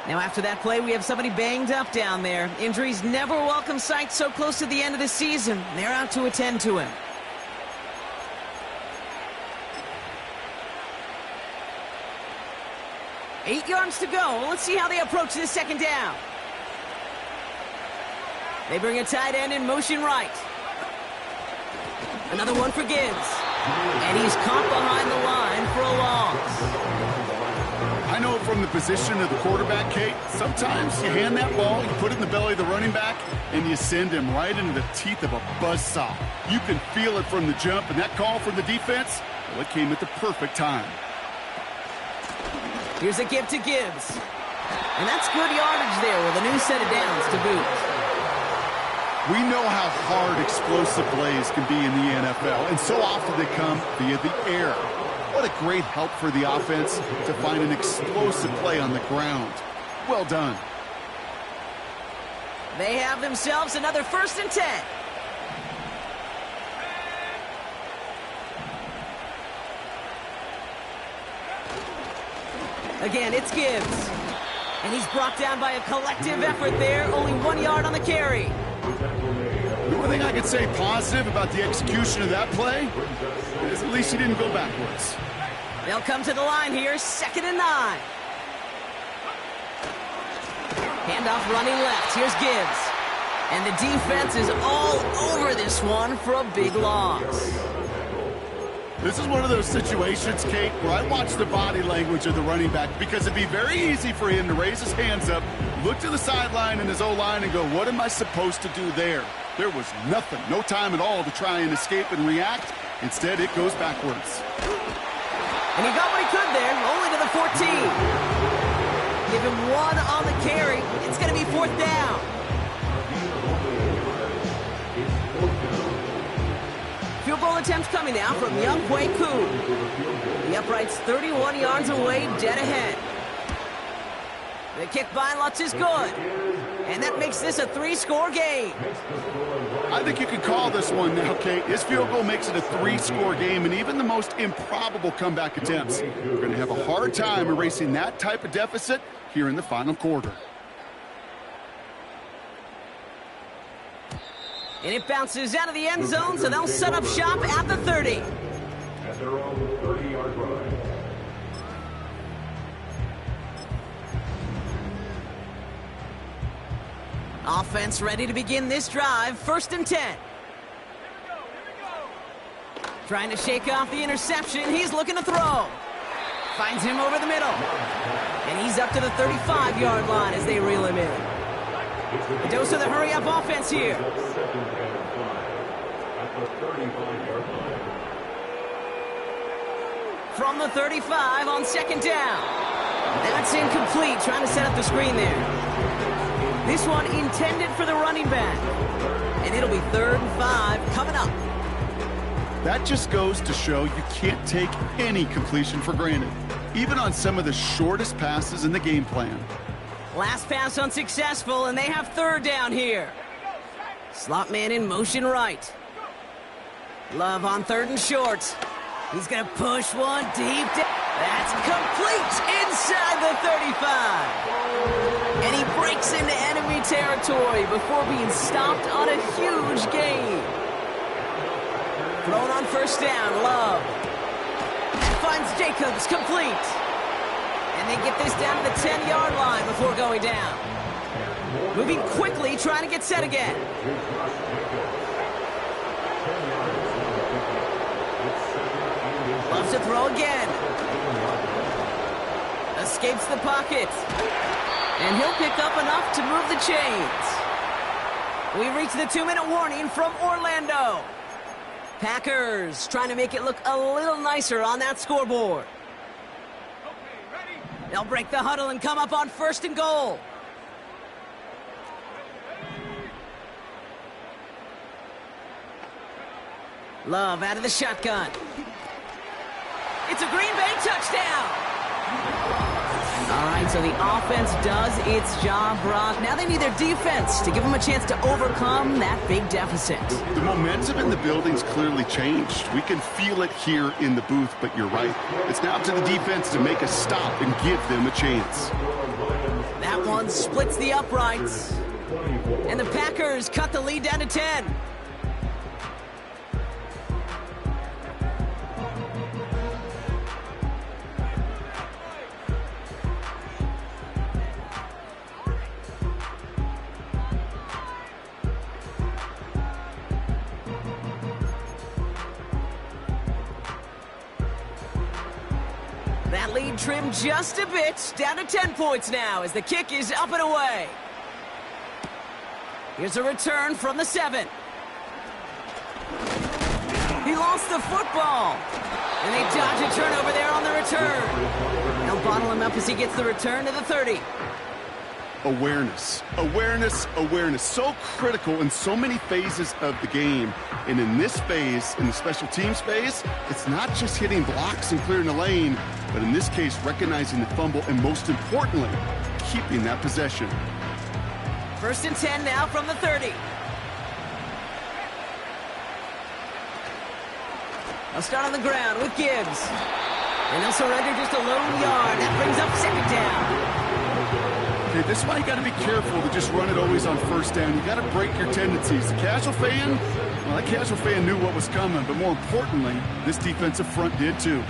Now after that play, we have somebody banged up down there. Injuries never a welcome sight so close to the end of the season. They're out to attend to him. Eight yards to go. Let's see how they approach this 2nd down. They bring a tight end in motion right. Another one for Gibbs. And he's caught behind the line for a loss. I know from the position of the quarterback, Kate, sometimes you hand that ball, you put it in the belly of the running back, and you send him right into the teeth of a buzzsaw. You can feel it from the jump, and that call from the defense, well, it came at the perfect time. Here's a give to Gibbs. And that's good yardage there with a new set of downs to boot. We know how hard explosive plays can be in the NFL, and so often they come via the air. What a great help for the offense to find an explosive play on the ground. Well done. They have themselves another 1st and 10. Again, it's Gibbs. And he's brought down by a collective effort there. Only 1 yard on the carry. The only thing I could say positive about the execution of that play is at least he didn't go backwards. They'll come to the line here, 2nd and 9. Handoff running left. Here's Gibbs. And the defense is all over this one for a big loss. This is one of those situations, Kate, where I watch the body language of the running back because it'd be very easy for him to raise his hands up, look to the sideline in his O-line and go, what am I supposed to do there? There was nothing, no time at all to try and escape and react. Instead, it goes backwards. And he got what he could there, only to the 14. Give him 1 on the carry. It's going to be 4th down. Field goal attempt coming now from Younghoe Koo. The upright's 31 yards away, dead ahead. The kick by Lutz is good. And that makes this a 3-score game. I think you can call this one now, Kate. This field goal makes it a 3-score game, and even the most improbable comeback attempts are going to have a hard time erasing that type of deficit here in the final quarter. And it bounces out of the end zone, so they'll set up shop at the 30. At their own 30-yard line. Offense ready to begin this drive. 1st and 10. Trying to shake off the interception. He's looking to throw. Finds him over the middle. And he's up to the 35-yard line as they reel him in. A dose of the hurry-up offense here. From the 35 on 2nd down. That's incomplete. Trying to set up the screen there. This one intended for the running back. And it'll be 3rd and 5 coming up. That just goes to show you can't take any completion for granted, even on some of the shortest passes in the game plan. Last pass unsuccessful, and they have 3rd down here. Slot man in motion right. Love on 3rd and short. He's going to push one deep. That's complete inside the 35. And he breaks into enemy territory before being stopped on a huge gain. Thrown on 1st down, Love. And finds Jacobs complete. And they get this down to the 10-yard line before going down. Moving quickly, trying to get set again. Loves to throw again. Escapes the pocket. And he'll pick up enough to move the chains. We've reached the 2-minute warning from Orlando. Packers trying to make it look a little nicer on that scoreboard. They'll break the huddle and come up on 1st and goal. Love out of the shotgun. It's a Green Bay touchdown. All right, so the offense does its job, Brock. Now they need their defense to give them a chance to overcome that big deficit. The momentum in the building's clearly changed. We can feel it here in the booth, but you're right. It's now up to the defense to make a stop and give them a chance. That one splits the uprights. And the Packers cut the lead down to 10. That lead trimmed just a bit, down to 10 points now as the kick is up and away. Here's a return from the 7. He lost the football. And they dodge a turnover there on the return. They'll bottle him up as he gets the return to the 30. Awareness, awareness, awareness. So critical in so many phases of the game. And in this phase, in the special teams phase, it's not just hitting blocks and clearing the lane, but in this case, recognizing the fumble and most importantly, keeping that possession. 1st and 10 now from the 30. They'll start on the ground with Gibbs. And they'll surrender just a lone yard. That brings up 2nd down. Okay, this is why you got to be careful to just run it always on 1st down. You got to break your tendencies. The casual fan, well, that casual fan knew what was coming, but more importantly, this defensive front did too.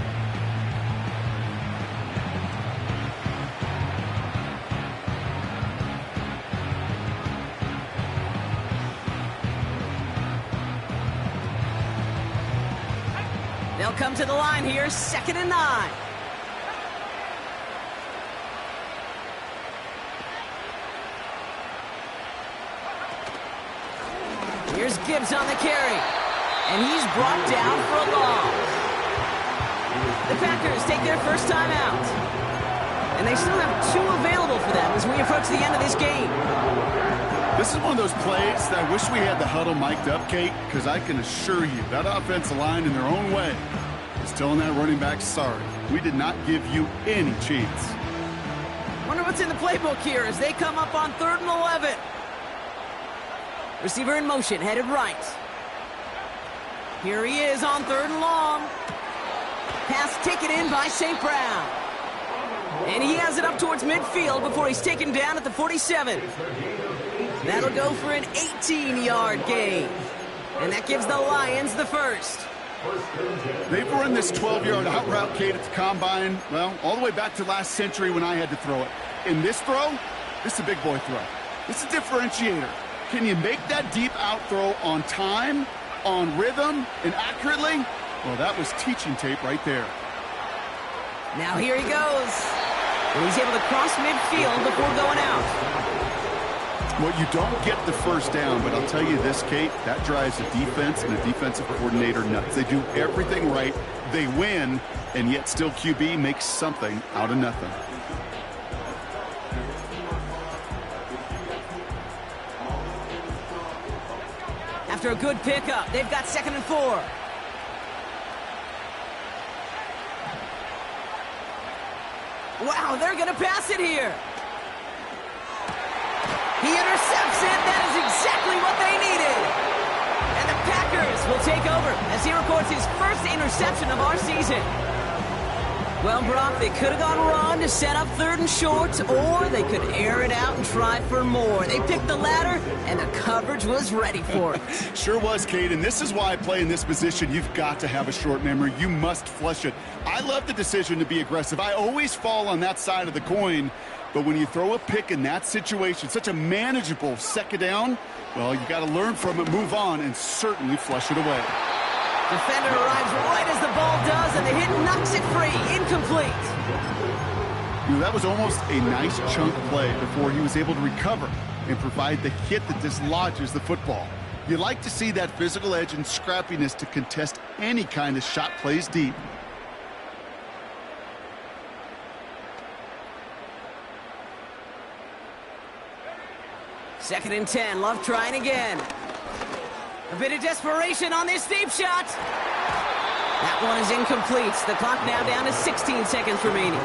They'll come to the line here, 2nd and 9. Here's Gibbs on the carry. And he's brought down for a loss. The Packers take their first time out. And they still have 2 available for them as we approach the end of this game. This is one of those plays that I wish we had the huddle mic'd up, Kate, because I can assure you that offensive line in their own way is telling that running back, sorry, we did not give you any chance. Wonder what's in the playbook here as they come up on 3rd and 11. Receiver in motion, headed right. Here he is on 3rd and long. Pass taken in by St. Brown. And he has it up towards midfield before he's taken down at the 47. That'll go for an 18-yard gain. And that gives the Lions the first. They've run this 12-yard out route, Kate, at the combine, well, all the way back to last century when I had to throw it. In this throw, this is a big boy throw. This is a differentiator. Can you make that deep out throw on time, on rhythm, and accurately? Well, that was teaching tape right there. Now here he goes. And he's able to cross midfield before going out. Well, you don't get the first down, but I'll tell you this, Kate, that drives the defense and the defensive coordinator nuts. They do everything right, they win, and yet still QB makes something out of nothing. After a good pickup, they've got 2nd and 4. Wow, they're going to pass it here. He intercepts it. That is exactly what they needed. And the Packers will take over as he records his first interception of our season. Well, Brock, they could have gone run to set up 3rd and short, or they could air it out and try for more. They picked the latter, and the coverage was ready for it. Sure was, Kate, and this is why I play in this position. You've got to have a short memory. You must flush it. I love the decision to be aggressive. I always fall on that side of the coin, but when you throw a pick in that situation, such a manageable 2nd down, well, you got to learn from it, move on, and certainly flush it away. Defender arrives right as the ball does, and the hit knocks it free. Incomplete. That was almost a nice chunk play before he was able to recover and provide the hit that dislodges the football. You like to see that physical edge and scrappiness to contest any kind of shot plays deep. Second and 10, Love trying again. A bit of desperation on this deep shot. That one is incomplete. The clock now down to 16 seconds remaining.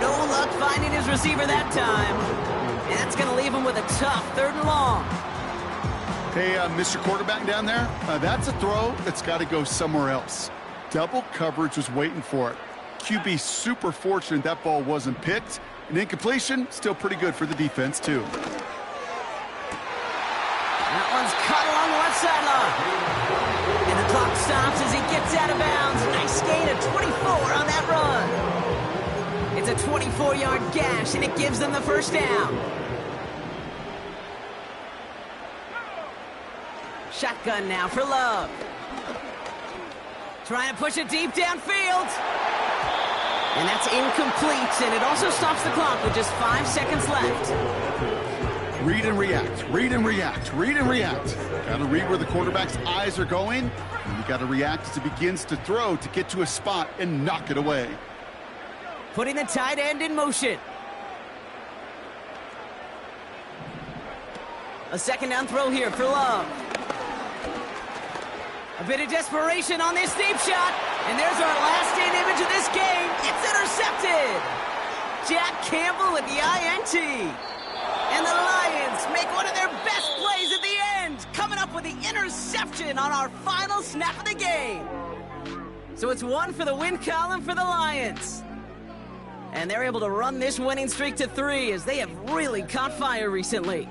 No luck finding his receiver that time. And that's going to leave him with a tough 3rd and long. Hey, Mr. Quarterback down there, that's a throw that's got to go somewhere else. Double coverage was waiting for it. QB super fortunate that ball wasn't picked. An incompletion, still pretty good for the defense, too. That one's cut along the left sideline. And the clock stops as he gets out of bounds. Nice gain of 24 on that run. It's a 24-yard gash, and it gives them the first down. Shotgun now for Love. Trying to push it deep downfield. And that's incomplete, and it also stops the clock with just 5 seconds left. Read and react, read and react, read and react. Got to read where the quarterback's eyes are going, and you got to react as he begins to throw to get to a spot and knock it away. Putting the tight end in motion. A second down throw here for Love. A bit of desperation on this deep shot, and there's our last-in image of this game. It's intercepted. Jack Campbell with the INT. And the Lions make one of their best plays at the end, coming up with the interception on our final snap of the game. So it's 1 for the win column for the Lions. And they're able to run this winning streak to 3 as they have really caught fire recently.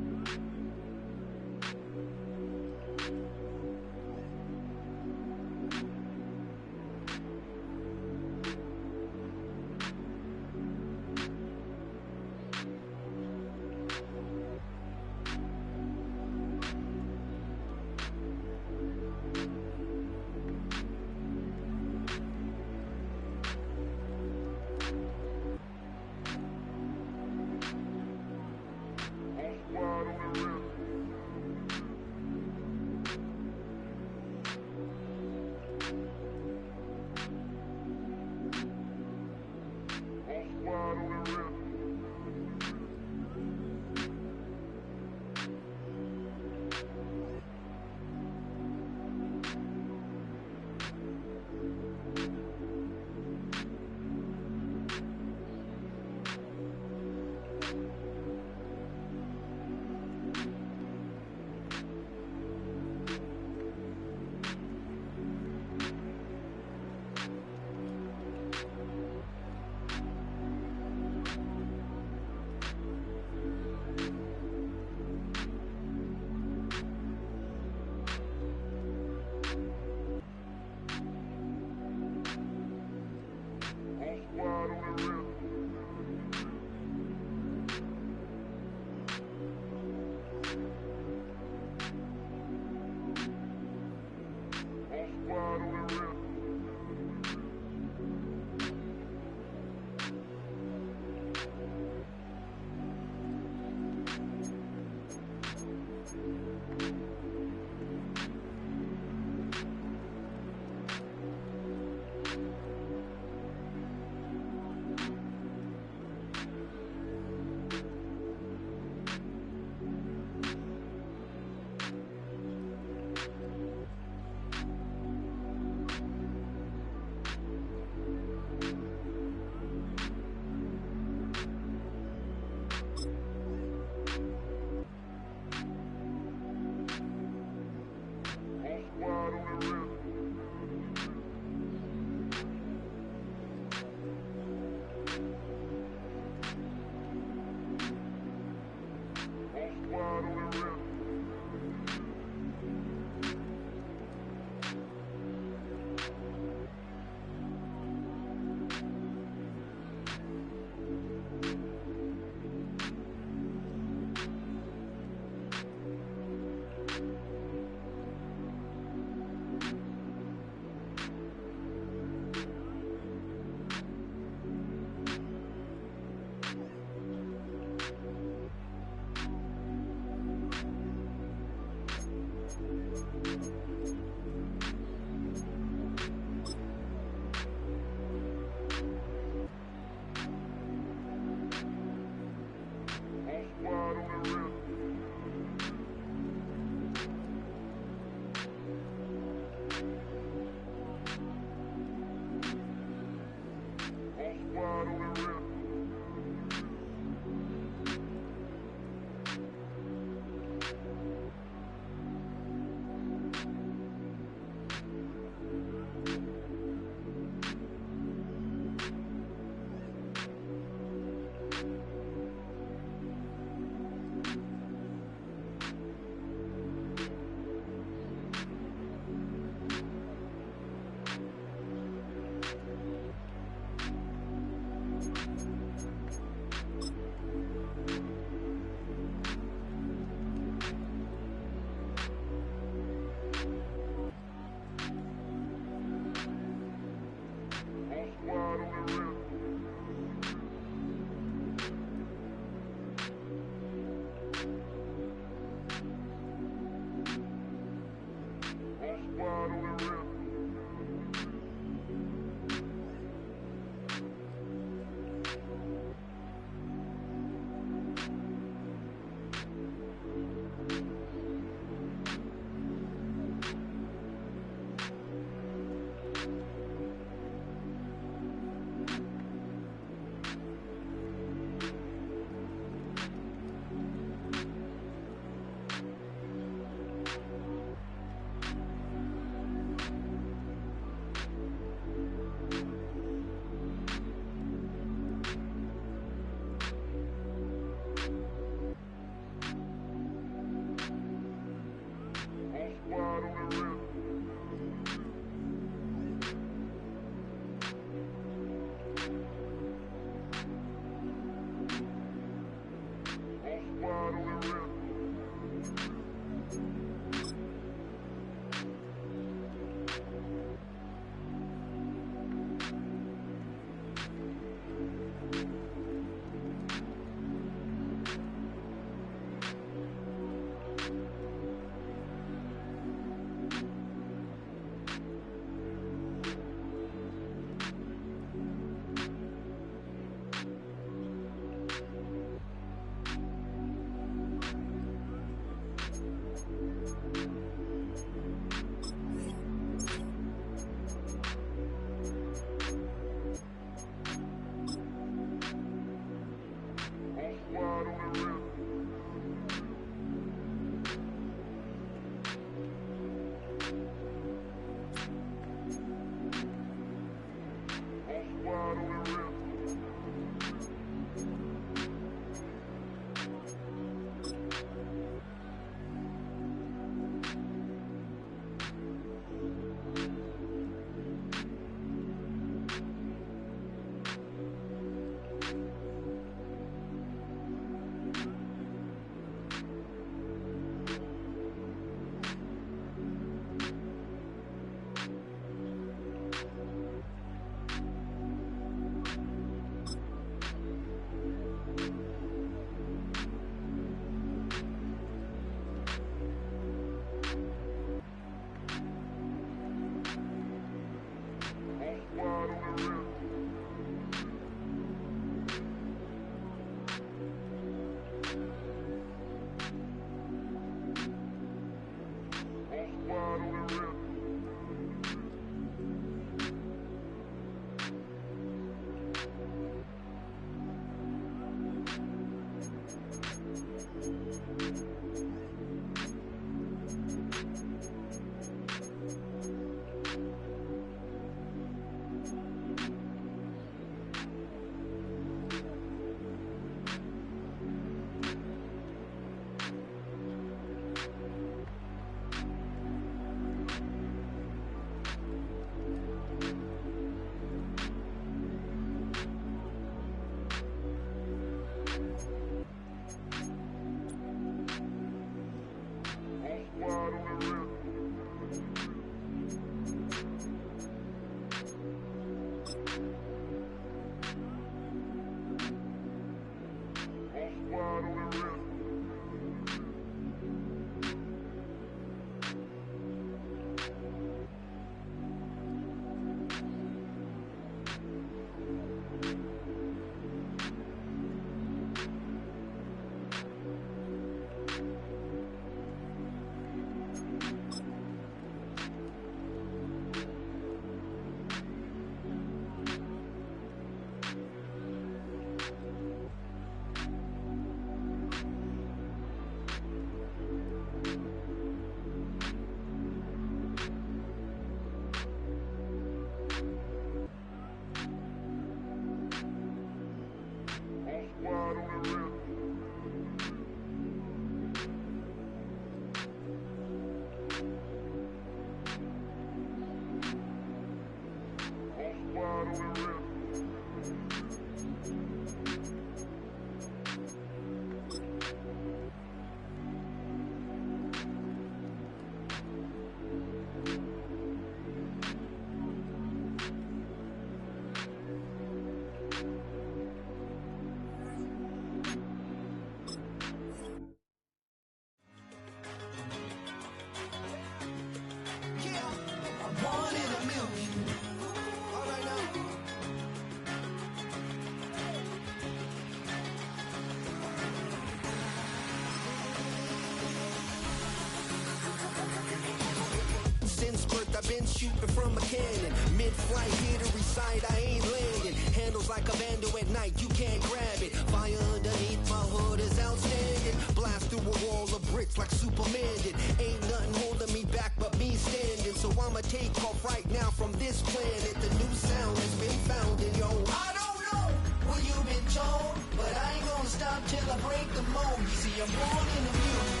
I've been shooting from a cannon. Mid-flight, here to recite, I ain't landing. Handles like a vandal at night, you can't grab it. Fire underneath my hood is outstanding. Blast through a wall of bricks like Superman did. Ain't nothing holding me back but me standing. So I'ma take off right now from this planet. The new sound has been found, and yo, I don't know what you've been told, but I ain't gonna stop till I break the mold. You see, I'm born in the music.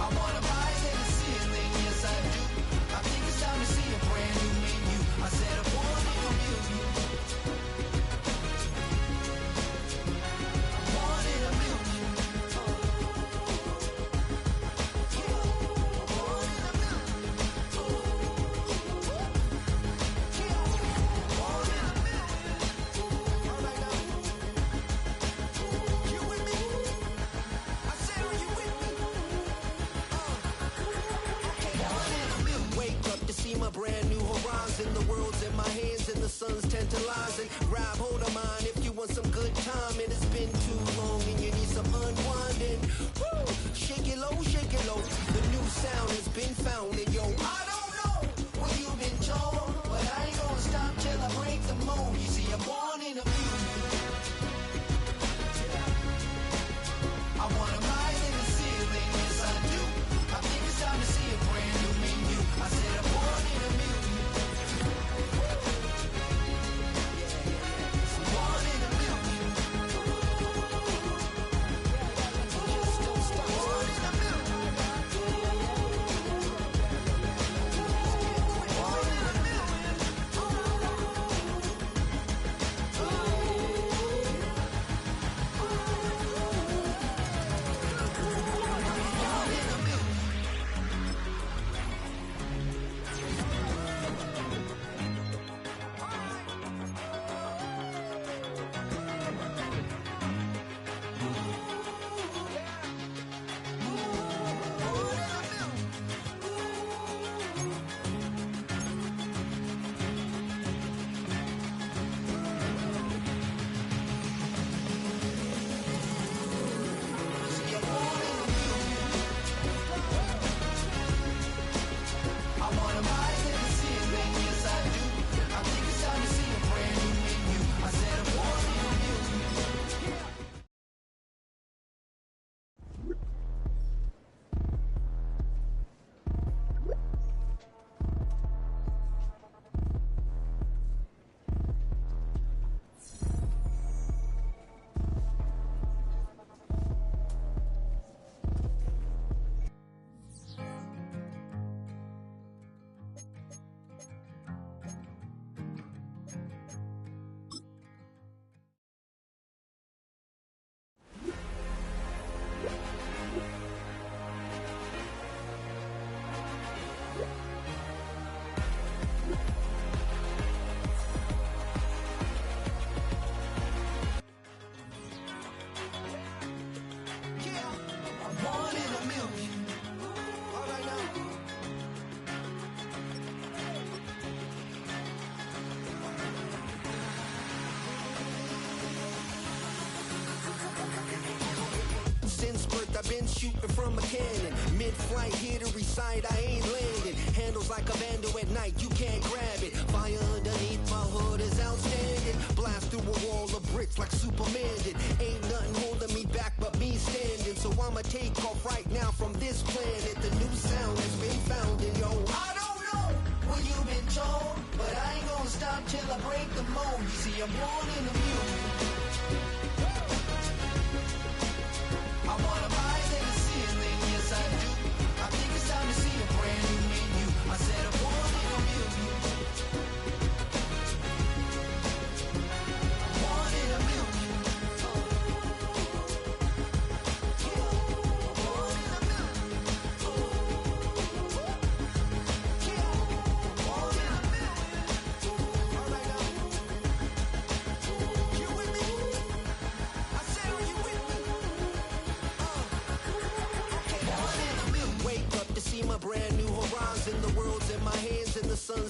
I wanna rise in the ceiling, yes I do. I think it's time to see a brand new menu. I said I'm born in the music. I'm born in the music. See my brand new horizon. The world's in my hands and the sun's tantalizing. Rob, hold on mine if you want some good time. And it's been too long and you need some unwinding. Woo! Shake it low, shake it low. The new sound has been found, and yo, I don't know what you've been told, but I ain't gonna stop till I break the mold. You see, I'm born in the music. I wanna rise in the ceiling, yes I do. I think it's time to see a brand new menu. I said I'm born in the music. I'm born in the music. Just don't stop. Born in the music. Born in the I've been shooting from a cannon. Mid-flight, here to recite, I ain't landing. Handles like a vandal at night, you can't grab it. Fire underneath my hood is outstanding. Blast through a wall of bricks like Superman did. Ain't nothing holding me back but me standing. So I'ma take off right now from this planet. The new sound has been found, and yo, I don't know what you've been told, but I ain't gonna stop till I break the mold. You see, I'm born in the music. I wanna rise in the ceiling, yes I do. I think it's time to see a brand new menu. I said I'm born in the music. I'm born in the music. Born in the music. Born in the music. All right now. You with me? I said, are you with me? Wake up to see my brand new horizon. The world's in my hands and the sun's